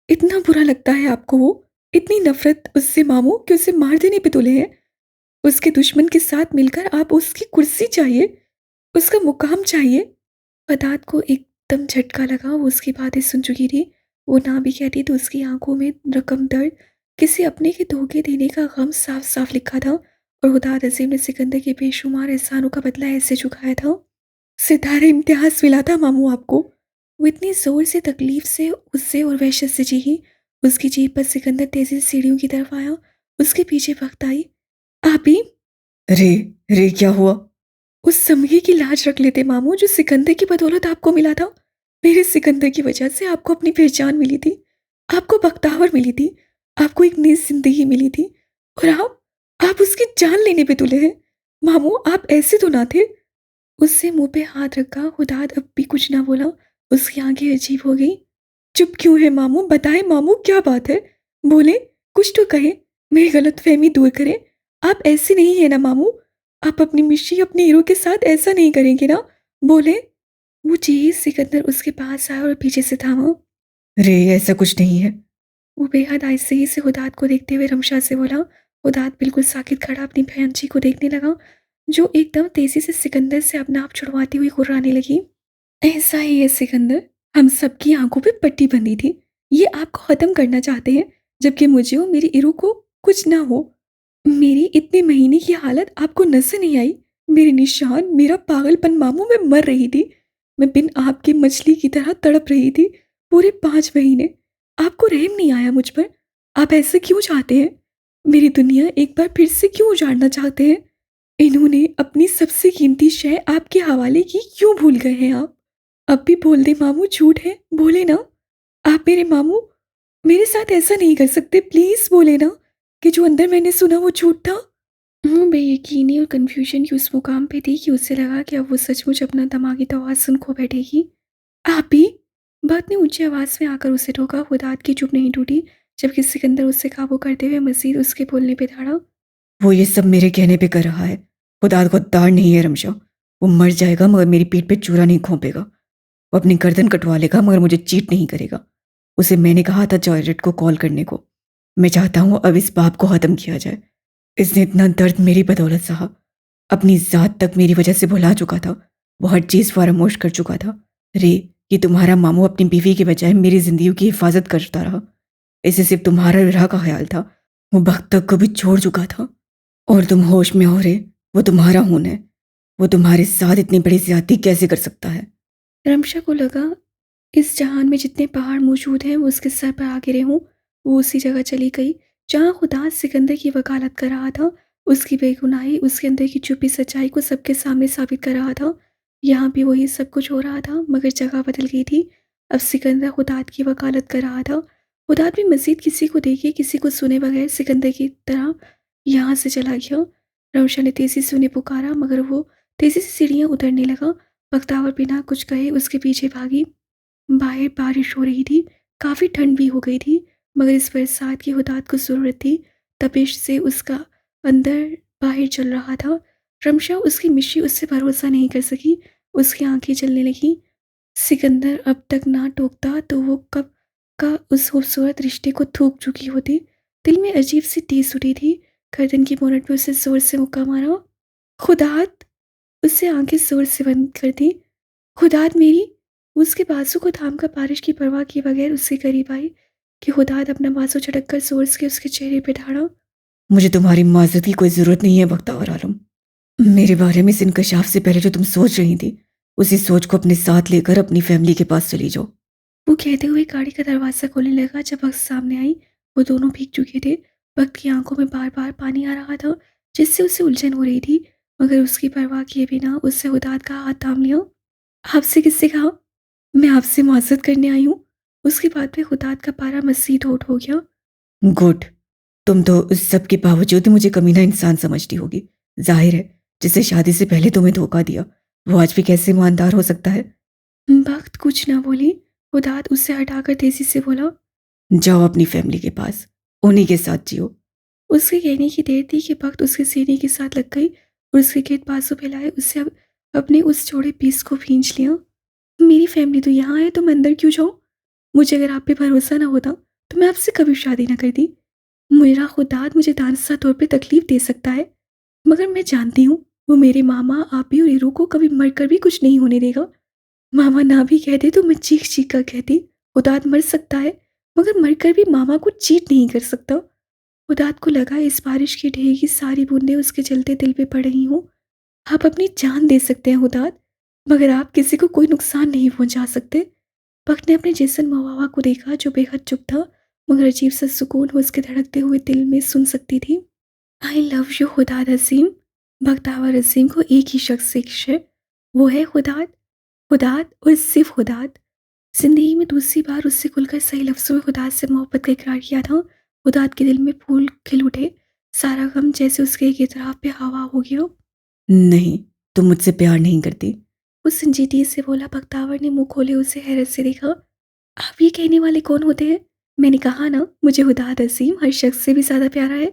इतना बुरा लगता है आपको वो? इतनी नफरत उससे मामू कि उसे मार देने पे तुले हैं? उसके दुश्मन के साथ मिलकर आप उसकी कुर्सी चाहिए, उसका मुकाम चाहिए। पदात को एकदम झटका लगा। वो उसकी बातें सुन चुकी थी। वो ना भी कहती तो उसकी आंखों में रकम दर्द, किसी अपने के धोखे देने का गम साफ साफ लिखा था। और हुदाद अजीम ने सिकंदर के बेशुमार एहसानों का बदला ऐसे चुकाया था। सितारे इम्तियाज मिला था मामू आपको। वो इतनी जोर से, तकलीफ से, उससे और वहशत से चीखी। उसकी जीभ पर सिकंदर तेजी से सीढ़ियों की तरफ आया। उसके पीछे वक्त आई। आप ही रे, रे क्या हुआ? उस समये की लाज रख लेते मामू, जो सिकंदर की बदौलत आपको मिला था। मेरे सिकंदर की वजह से आपको अपनी पहचान मिली थी, आपको बख्तावर मिली थी, आपको एक नई जिंदगी मिली थी। और आप उसकी जान लेने पे तुले हैं। मामू आप ऐसे तो ना थे। उससे मुंह पे हाथ रखा। हुदाद अब भी कुछ ना बोला। उसकी आंखें अजीब हो गई। चुप क्यों है मामू? बताएं मामू, क्या बात है? बोले, कुछ तो कहे, मेरी गलतफहमी दूर करें। आप ऐसे नहीं है ना मामू? आप अपनी मिशी, अपने हीरो के साथ ऐसा नहीं करेंगे ना? बोले। वो चीज सिकंदर उसके पास आया और पीछे से थामा। रे, ऐसा कुछ नहीं है। वो बेहद आहिस्ते से हुदाद को देखते हुए रमशा से बोला। हुदाद बिल्कुल साकित खड़ा अपनी बहन जी को देखने लगा, जो एकदम तेजी से सिकंदर से अपना आप छुड़वाती हुई गुर्राने लगी। ऐसा ही है सिकंदर, हम सबकी आंखों पे पट्टी बंधी थी। ये आपको खत्म करना चाहते हैं, जबकि मुझे और मेरी इरू को कुछ ना हो। मेरी इतने महीने की हालत आपको नजर नहीं आई? मेरे निशान, मेरा पागलपन मामू, मैं मर रही थी। मैं बिन आपकी मछली की तरह तड़प रही थी पूरे 5 महीने। आपको रहम नहीं आया मुझ पर? आप ऐसे क्यों चाहते हैं? मेरी दुनिया एक बार फिर से क्यों उजाड़ना चाहते हैं? इन्होंने अपनी सबसे कीमती शय आपके हवाले की, क्यों भूल गए हैं आप? अब भी बोल दे मामू, झूठ है, बोले ना। आप मेरे मामू मेरे साथ ऐसा नहीं कर सकते, प्लीज बोले ना कि जो अंदर मैंने सुना वो झूठ था। बेयकीनी और कन्फ्यूजन की उस मुकाम पे थी कि उसे लगा कि अब वो सचमुच अपना दिमागी तवाज़ुन खो बैठेगी। आप भी? बात ने ऊंची आवाज में आकर उसे रोका। हुदाद की चुप नहीं टूटी, जबकि सिकंदर उससे काबू करते हुए मजीद उसके बोलने पे धाड़ा। वो ये सब मेरे कहने पे कर रहा है। खुदा को दार नहीं है रमशा। वो मर जाएगा मगर मेरी पीठ पे चूरा नहीं घोंपेगा। वो अपनी गर्दन कटवा लेगा मगर मुझे चीट नहीं करेगा। उसे मैंने कहा था जॉयरेट को कॉल करने को। मैं चाहता हूँ अब इस बाप को ख़त्म किया जाए। इसने इतना दर्द मेरी बदौलत सहा। अपनी ज़ात तक मेरी वजह से भुला चुका था। वो हर चीज़ फरामोश कर चुका था। रे, ये तुम्हारा मामू अपनी बीवी के बजाय मेरी ज़िंदगी की हिफाजत करता रहा। इसे सिर्फ तुम्हारा विरह का ख्याल था। वो वक्त तक को भी छोड़ चुका था। और तुम होश में हो रे? वो तुम्हारा खून है। वो तुम्हारे साथ इतनी बड़ी ज्यादती कैसे कर सकता है? रमशा को लगा इस जहान में जितने पहाड़ मौजूद हैं वो उसके सर पर आ गिरे हों। वो उसी जगह चली गई जहाँ खुदा सिकंदर की वकालत कर रहा था। उसकी बेगुनाही, उसके अंदर की छुपी सच्चाई को सबके सामने साबित कर रहा था। यहाँ भी वही सब कुछ हो रहा था, मगर जगह बदल गई थी। अब सिकंदर खुदात की वकालत कर रहा था। खुदात भी मजीद किसी को देखे, किसी को सुने बगैर सिकंदर की तरह यहाँ से चला गया। रमशा ने तेजी से उन्हें पुकारा, मगर वो तेजी से सीढ़ियाँ उतरने लगा। बख्तावर बिना कुछ कहे उसके पीछे भागी। बाहर बारिश हो रही थी, काफ़ी ठंड भी हो गई थी, मगर इस बरसात की हुदात को ज़रूरत थी। तपिश से उसका अंदर बाहर चल रहा था। रमशा, उसकी मिशी उससे भरोसा नहीं कर सकी। उसकी आंखें जलने लगीं। सिकंदर अब तक ना टोकता तो वो कब का उस खूबसूरत रिश्ते को थूक चुकी होती। दिल में अजीब सी टीस उठी थी। गर्दन की मोनट पे उसे जोर से मुक्का मारा। खुदात! उससे आंखें जोर से बंद कर दी। खुदात मेरी! उसके बाजू को थामकर बारिश की परवाह किए बगैर उसके करीब आई कि खुदात अपना बाजू झटक कर जोर से उसके चेहरे पे ढाड़ा। मुझे तुम्हारी माजरत की कोई ज़रूरत नहीं है बख्तावर आलम। मेरे बारे में इस इंकशाफ से पहले जो तुम सोच रही थी, उसी सोच को अपने साथ लेकर अपनी फैमिली के पास चली जाओ। वो कहते हुए गाड़ी का दरवाज़ा खोलने लगा। जब वक्त सामने आई, वो दोनों भीग चुके थे। वक्त की आंखों में बार बार पानी आ रहा था, जिससे उसे उलझन हो रही थी, मगर उसकी परवाह किए बिना उससे खुदात का हाथ थाम लिया। आपसे किससे कहा? मैं आपसे माजरत करने आई हूँ। उसकी बात पे खुदात का पारा मजीद होठ हो गया। गुड। तुम तो उस सब के बावजूद ही मुझे कमीना इंसान समझती होगी। जाहिर है, जिससे शादी से पहले तुम्हें धोखा दिया, वो आज भी कैसे ईमानदार हो सकता है? वक्त कुछ ना बोली। खुदात उससे हटाकर तेजी से बोला। जाओ अपनी फैमिली के पास, उन्हीं के साथ जियो। उसके कहने की देर थी कि वक्त उसके सीने के साथ लग गई और उसके गिर्द बाजू फैलाए उससे अब अपने उस चौड़े पीस को भींच लिया। मेरी फैमिली तो यहाँ है, तो मैं अंदर क्यों जाऊँ? मुझे अगर आप पे भरोसा ना होता तो मैं आपसे कभी शादी ना करती। मेरा खुदात मुझे दानस्ता तौर पे तकलीफ दे सकता है, मगर मैं जानती हूँ वो मेरे मामा, आपी और ईरू को कभी मरकर भी कुछ नहीं होने देगा। मामा ना भी कहते तो मैं चीख चीख कर कहती, खुदात मर सकता है, मगर मरकर भी मामा को चीट नहीं कर सकता। खुदात को लगा इस बारिश की ढेर की सारी बूंदें उसके जलते दिल पे पड़ रही हों। आप अपनी जान दे सकते हैं हुदात, मगर आप किसी को कोई नुकसान नहीं पहुंचा सकते। वक्त ने अपने जेसन मवावा को देखा जो बेहद चुप था, मगर अजीब सा सुकून वो उसके धड़कते हुए दिल में सुन सकती थी। आई लव यू खुदात अजीम। बख्तावर अजीम को एक ही शख्स से इश्क है, वो है खुदात। खुदात और सिर्फ खुदात। जिंदगी में दूसरी बार उससे खुलकर सही लफ्ज़ों में खुदात से मोहब्बत का इकरार किया था। खुदात के दिल में फूल खिल उठे, सारा गम जैसे उसके एक इतराफ़ पे हवा हो गया। नहीं, तुम मुझसे प्यार नहीं करती। वो संजीदगी से बोला। बख्तावर ने मुंह खोले उसे हैरत से देखा। आप ये कहने वाले कौन होते हैं? मैंने कहा ना, मुझे खुदात अजीम हर शख्स से भी ज़्यादा प्यारा है।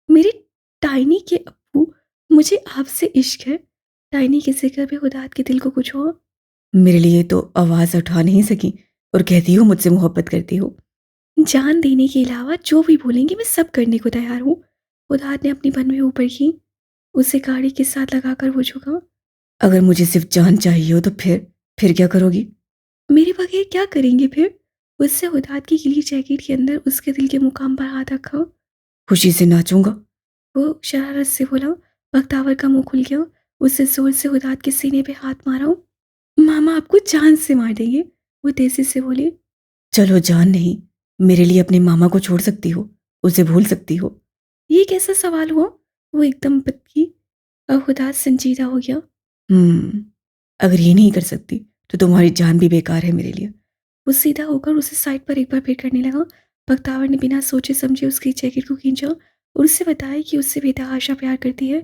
मेरे टाइनी के अब्बू, मुझे आपसे इश्क है। टाइनी के जिक्र पे खुदात के दिल को कुछ हुआ। मेरे लिए तो आवाज़ उठा नहीं सकी और कहती हो मुझसे मोहब्बत करती हो। जान देने के अलावा जो भी बोलेंगे मैं सब करने को तैयार हूँ। खुदात ने अपनी भनवें ऊपर की, उसे गाड़ी के साथ लगाकर वो झुका। अगर मुझे सिर्फ जान चाहिए हो तो फिर क्या करोगी? मेरे बगैर क्या करेंगे फिर? उससे खुदात की गीली जैकेट के अंदर उसके दिल के मुकाम पर हाथ रखा। खुशी से नाचूंगा। वो शरारत से बोला। बख्तावर का मुंह खुल गया। उससे जोर से खुदात के सीने पे हाथ मारा। मामा आपको जान से मार देंगे, वो तेजी से बोली। चलो जान नहीं, मेरे लिए अपने मामा को छोड़ सकती हो, उसे भूल सकती हो। ये कैसा सवाल हुआ? वो एकदम बदकी। अब खुदात संजीदा हो गया। अगर ये नहीं कर सकती तो तुम्हारी जान भी बेकार है मेरे लिए। वो सीधा होकर उसे साइड पर एक बार फिर करने लगा। बख्तावर ने बिना सोचे समझे उसकी जैकेट को खींचा और उससे बताया कि उससे बेतहाशा प्यार करती है।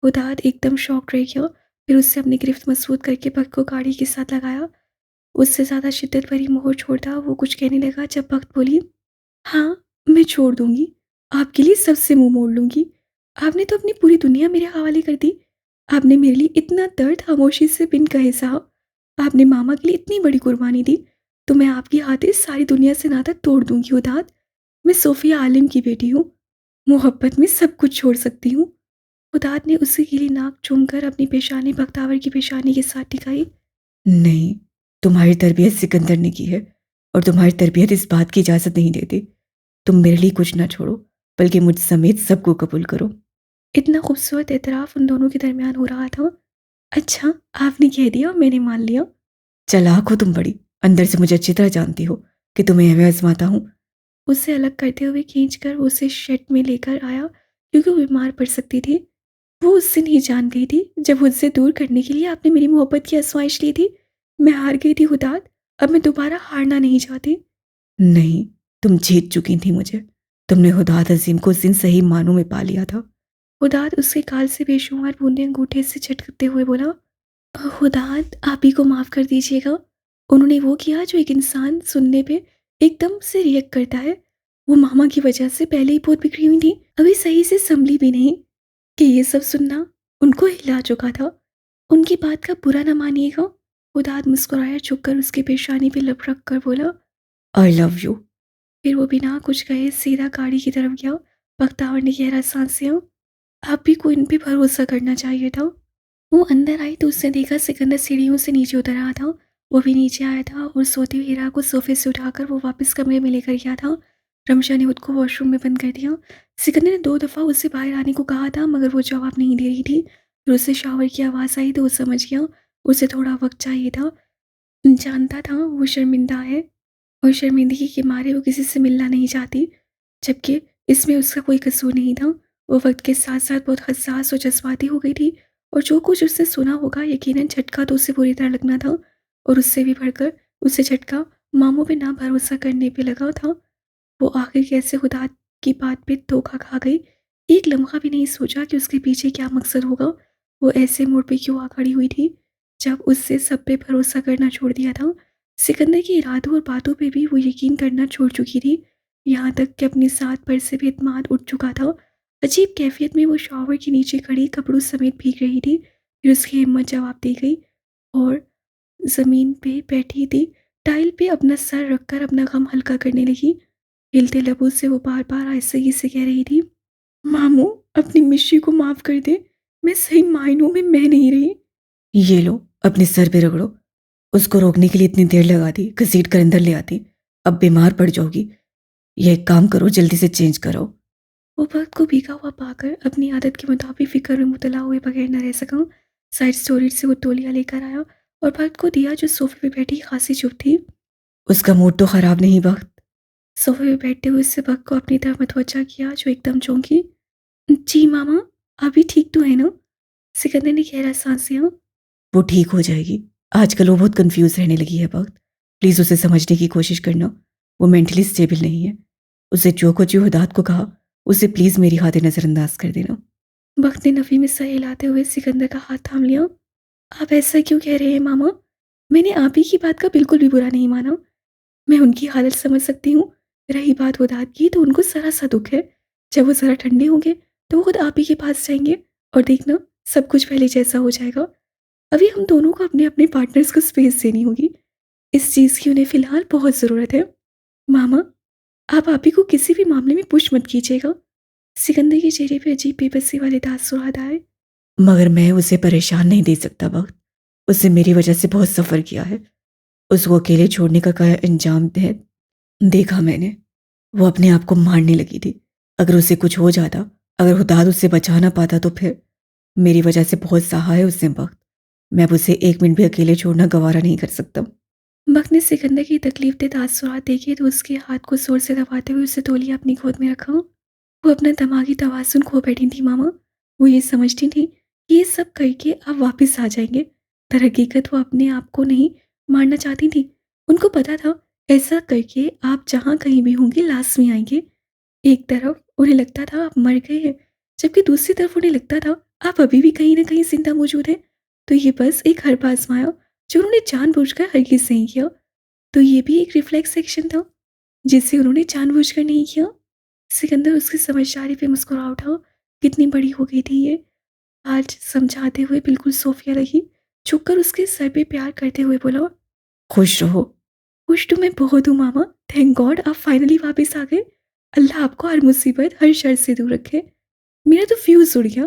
खुदात एकदम शॉक रह गया। फिर उससे अपनी गिरफ्त मजबूत करके बख्त को गाड़ी के साथ लगाया। उससे ज़्यादा शिद्दत भरी मोहर छोड़ता वो कुछ कहने लगा जब बख्त बोली, हाँ, मैं छोड़ दूंगी। आपके लिए सबसे मुंह मोड़ लूंगी। आपने तो अपनी पूरी दुनिया मेरे हवाले कर दी। आपने मेरे लिए इतना दर्द खामोशी से बिन कहे सहा। आपने मामा के लिए इतनी बड़ी कुर्बानी दी, तो मैं आपकी खातिर सारी दुनिया से नाता तोड़ दूंगी उदात। मैं सोफिया आलिम की बेटी हूँ। मोहब्बत में सब कुछ छोड़ सकती हूँ। उदात ने उसकी गीली नाक चूमकर अपनी पेशानी बख्तावर की पेशानी के साथ टिकाई। नहीं, तुम्हारी तरबियत सिकंदर ने की है और तुम्हारी तरबियत इस बात की इजाज़त नहीं देती। तुम मेरे लिए कुछ ना छोड़ो, बल्कि मुझ समेत सबको कबूल करो। इतना खूबसूरत एतराफ़ उन दोनों के दरमियान हो रहा था। अच्छा, आपने कह दिया और मैंने मान लिया। चालाक हो तुम बड़ी, अंदर से मुझे अच्छी तरह जानती हो कि तुम्हें मैं आजमाता हूँ। उसे अलग करते हुए खींचकर उसे शेड में लेकर आया, क्योंकि वो बीमार पड़ सकती थी। वो उस दिन ही जान गई थी जब मुझसे दूर करने के लिए आपने मेरी मोहब्बत की आजमाइश ली थी। मैं हार गई थी हुदात। अब मैं दोबारा हारना नहीं चाहती। नहीं, तुम जीत चुकी थी मुझे। तुमने हुदात अजीम को उस दिन सही मानों में पा लिया था। हुदात उसके गाल से बेशुमार बूंदें अंगूठे से झटकते हुए बोला, खुदात आप ही को माफ़ कर दीजिएगा। उन्होंने वो किया जो एक इंसान सुनने पे एकदम से रिएक्ट करता है। वो मामा की वजह से पहले ही बहुत बिगड़ी हुई थी, अभी सही से संभली भी नहीं। कि ये सब सुनना उनको हिला चुका था। उनकी बात का बुरा ना मानिएगा। खुदात मुस्कुराया, झुककर उसकी पेशानी पे लब रख कर बोला। I love you. फिर वो बिना कुछ कहे सीधा गाड़ी की तरफ गया। बख्तावर ने गहरा सांस लिया। आप भी को इन पे भरोसा करना चाहिए था। वो अंदर आई तो उसने देखा सिकंदर सीढ़ियों से नीचे उतर रहा था। वो भी नीचे आया था और सोते हुए हीरा को सोफे से उठाकर वो वापस कमरे में लेकर गया था। रमशा ने खुद को वॉशरूम में बंद कर दिया। सिकंदर ने 2 दफ़ा उससे बाहर आने को कहा था, मगर वो जवाब नहीं दे रही थी। फिर उससे शावर की आवाज़ आई तो वो समझ गया उसे थोड़ा वक्त चाहिए था। जानता था वो शर्मिंदा है और शर्मिंदगी के मारे वो किसी से मिलना नहीं चाहती, जबकि इसमें उसका कोई कसूर नहीं था। वो वक्त के साथ साथ बहुत हसास और जज्बाती हो गई थी, और जो कुछ उसने सुना होगा यकीनन झटका तो उसे बुरी तरह लगना था, और उससे भी बढ़कर उसे झटका मामों पे ना भरोसा करने पे लगा था। वो आखिर कैसे खुदा की बात पे धोखा खा गई। एक लम्हा भी नहीं सोचा कि उसके पीछे क्या मकसद होगा। वो ऐसे मोड़ पे क्यों आ खड़ी हुई थी जब उससे सब पे भरोसा करना छोड़ दिया था। सिकंदर के इरादों और बातों पे भी वो यकीन करना छोड़ चुकी थी, यहाँ तक कि अपनी साथ पर से भी इत्मीनान उठ चुका था। अजीब कैफियत में वो शॉवर के नीचे खड़ी कपड़ों समेत भीग रही थी। फिर उसकी हिम्मत जवाब दे गई और ज़मीन पे बैठी थी टाइल पे अपना सर रखकर अपना गम हल्का करने लगी। हिलते लबों से वो बार बार आहिस्तगी से कह रही थी, मामू अपनी मिश्री को माफ़ कर दे। मैं सही मायनों में मैं नहीं रही। ये लो, अपने सर पे रगड़ो। उसको रोकने के लिए इतनी देर लगा दी, घसीट कर अंदर ले आती। अब बीमार पड़ जाओगी। यह एक काम करो, जल्दी से चेंज करो। वो वक्त को भीगा हुआ पाकर अपनी आदत के मुताबिक फिक्र में मुबतला हुए बगैर न रह सका। साइड स्टोरेज से वो तौलिया लेकर आया और भक्त को दिया जो सोफे पे बैठी खासी चुप थी। उसका मूड तो खराब नहीं वक्त? सोफे पे बैठते हुए उससे भक्त को अपनी तरफ मतवज्जा किया जो एकदम चौंकी। जी मामा, अभी ठीक तो है ना? सिकंदर ने गहरा सांस लिया। वो ठीक हो जाएगी। आजकल वो बहुत कंफ्यूज रहने लगी है वक्त। प्लीज़ उसे समझने की कोशिश करना। वो मेंटली स्टेबल नहीं है। उसे जो कुछ हुदात को कहा उसे प्लीज़ मेरी खातिर नज़रअंदाज कर देना। भक्त ने नफ़ी में सर हिलाते हुए सिकंदर का हाथ थाम लिया। आप ऐसा क्यों कह रहे हैं मामा? मैंने आप ही की बात का बिल्कुल भी बुरा नहीं माना। मैं उनकी हालत समझ सकती हूँ। रही बात उदात की तो उनको ज़रा सा दुख है। जब वो ज़रा ठंडे होंगे तो वो खुद आप ही के पास जाएंगे और देखना सब कुछ पहले जैसा हो जाएगा। अभी हम दोनों को अपने अपने पार्टनर्स को स्पेस देनी होगी। इस चीज़ की उन्हें फ़िलहाल बहुत ज़रूरत है। मामा, आप ही को किसी भी मामले में पुश मत कीजिएगा। सिकंदर के चेहरे पे अजीब बेबसी वाले तासुरात आए। मगर मैं उसे परेशान नहीं दे सकता वक्त। उसने मेरी वजह से बहुत सफ़र किया है। उसको अकेले छोड़ने का क्या अंजाम है देखा मैंने। वो अपने आप को मारने लगी थी। अगर उसे कुछ हो जाता, अगर हुदाद उससे बचा ना पाता तो फिर मेरी वजह से बहुत सहा है उसने वक्त। मैं अब उसे एक मिनट भी अकेले छोड़ना गवारा नहीं कर सकता। मक ने सिकंदर की तकलीफ दे तासुरात देखे तो उसके हाथ को जोर से दबाते हुए उसे तौलिया अपनी गोद में रखा। वो अपना दिमागी तवाज़ुन खो बैठी थी मामा। वो ये समझती थी कि ये सब करके आप वापस आ जाएंगे। दरहकीकत वो अपने आप को नहीं मारना चाहती थी। उनको पता था ऐसा करके आप जहाँ कहीं भी होंगे लाज़मी आएंगे। एक तरफ उन्हें लगता था आप मर गए हैं, जबकि दूसरी तरफ उन्हें लगता था आप अभी भी कहीं न कहीं ज़िंदा मौजूद हैं। तो ये बस एक हर्ब आज़माया जो उन्होंने जानबूझकर हरगिज़ नहीं किया। तो ये भी एक रिफ्लेक्स एक्शन था, जिसे उन्होंने जानबूझकर नहीं किया। सिकंदर उसकी समझदारी पे मुस्कुरा उठा। कितनी बड़ी हो गई थी ये। आज समझाते हुए बिल्कुल सोफिया रही, झुककर उसके सर पे प्यार करते हुए बोला, खुश रहो। खुश तो मैं बहुत हूँ मामा। थैंक गॉड आप फाइनली वापस आ गए। अल्लाह आपको हर मुसीबत हर शर से दूर रखे। मेरा तो फ्यूज़ उड़ गया,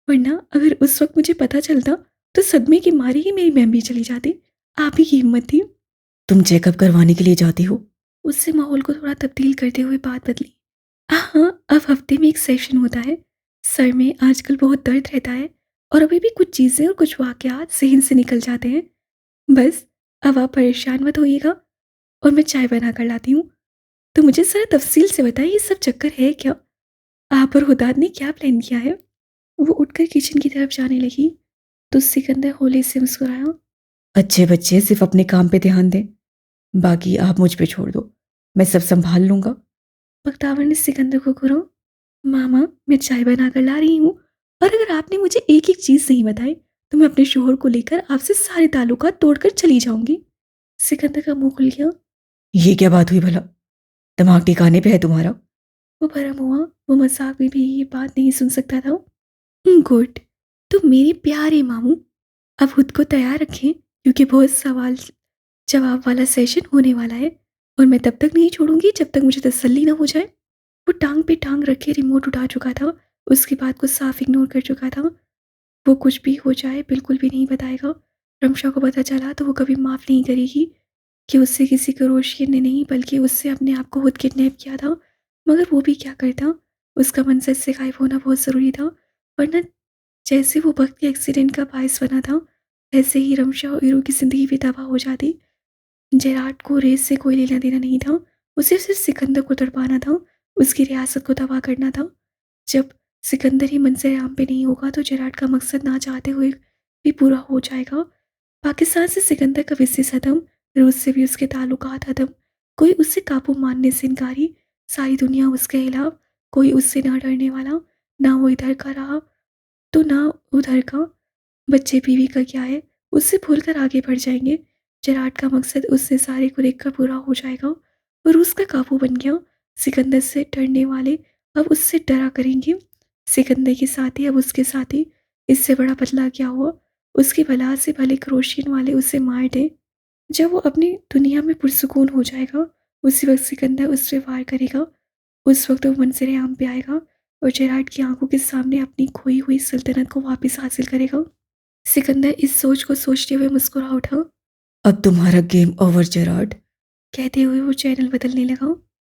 वरना अगर उस वक्त मुझे पता चलता तो सदमे की मारी ही मेरी बहन भी चली जाती। आप ही की हिम्मत थी। तुम चेकअप करवाने के लिए जाती हो? उससे माहौल को थोड़ा तब्दील करते हुए बात बदली। हाँ, अब हफ्ते में एक सेशन होता है। सर में आजकल बहुत दर्द रहता है और अभी भी कुछ चीज़ें और कुछ वाक़यात ज़हन से निकल जाते हैं। बस अब आप परेशान मत होइएगा और मैं चाय बना कर लाती हूँ। तो मुझे ज़रा तफ़सील से बताइए ये सब चक्कर है क्या? आप और हुदाद ने क्या प्लान किया है? वो उठकर किचन की तरफ जाने लगी तो सिकंदर होले से मुस्कुराया। अच्छे बच्चे सिर्फ अपने काम पे ध्यान दें। बाकी आप मुझ पे छोड़ दो। मैं सब संभाल लूंगा। बख्तावर ने सिकंदर को घूरा। मामा, मैं चाय बनाकर ला रही हूँ और अगर आपने मुझे एक एक चीज़ नहीं बताई तो मैं अपने शोहर को लेकर आपसे सारे ताल्लुकात तोड़कर चली जाऊंगी। सिकंदर का मुंह खुल गया। ये क्या बात हुई भला? दिमाग ठिकाने पे है तुम्हारा? वो भरम हुआ। वो मजाक में भी ये बात नहीं सुन सकता था। गुड। तो मेरे प्यारे मामू, अब खुद को तैयार रखें क्योंकि बहुत सवाल जवाब वाला सेशन होने वाला है और मैं तब तक नहीं छोड़ूंगी जब तक मुझे तसल्ली ना हो जाए। वो टांग पे टांग रखे रिमोट उठा चुका था। उसकी बात को साफ इग्नोर कर चुका था। वो कुछ भी हो जाए बिल्कुल भी नहीं बताएगा। रमशा को पता चला तो वो कभी माफ़ नहीं करेगी कि उससे किसी करोशियन ने नहीं बल्कि उससे अपने आप को खुद किडनैप किया था। मगर वो भी क्या करता? उसका मनसद से गायब होना बहुत ज़रूरी था, वरना जैसे वो वक्त के एक्सीडेंट का बायस बना था वैसे ही रमशा और ईरू की ज़िंदगी भी तबाह हो जाती। जेराट को रेस से कोई लेना देना नहीं था। उसे सिर्फ सिकंदर को तड़पाना था, उसकी रियासत को तबाह करना था। जब सिकंदर ही मंजर आम पे नहीं होगा तो जेराट का मकसद ना चाहते हुए भी पूरा हो जाएगा। पाकिस्तान से सिकंदर का विजनेस ख़त्म, रूस से भी उसके ताल्लुकात ख़त्म। कोई उससे काबू मानने से इनकारी, सारी दुनिया उसके खिलाफ। कोई उससे ना डरने वाला, ना वो इधर का रहा तो ना उधर का। बच्चे बीवी का क्या है, उससे भूलकर आगे बढ़ जाएंगे। जेराट का मकसद उससे सारे को देखकर पूरा हो जाएगा। वो रूस का काबू बन गया। सिकंदर से डरने वाले अब उससे डरा करेंगे। सिकंदर के साथी अब उसके साथी। इससे बड़ा बदला क्या हुआ? उसकी बला से भले क्रोशियन वाले उसे मार दें। जब वो अपनी दुनिया में पुरसुकून हो जाएगा उसी वक्त सिकंदर उस पर वार करेगा। उस वक्त वो मंजर आम पे आएगा और जेराट की आंखों के सामने अपनी खोई हुई सल्तनत को वापस हासिल करेगा। सिकंदर इस सोच को सोचते हुए मुस्कुरा उठा। अब तुम्हारा गेम ओवर जेराड। कहते हुए वो चैनल बदलने लगा।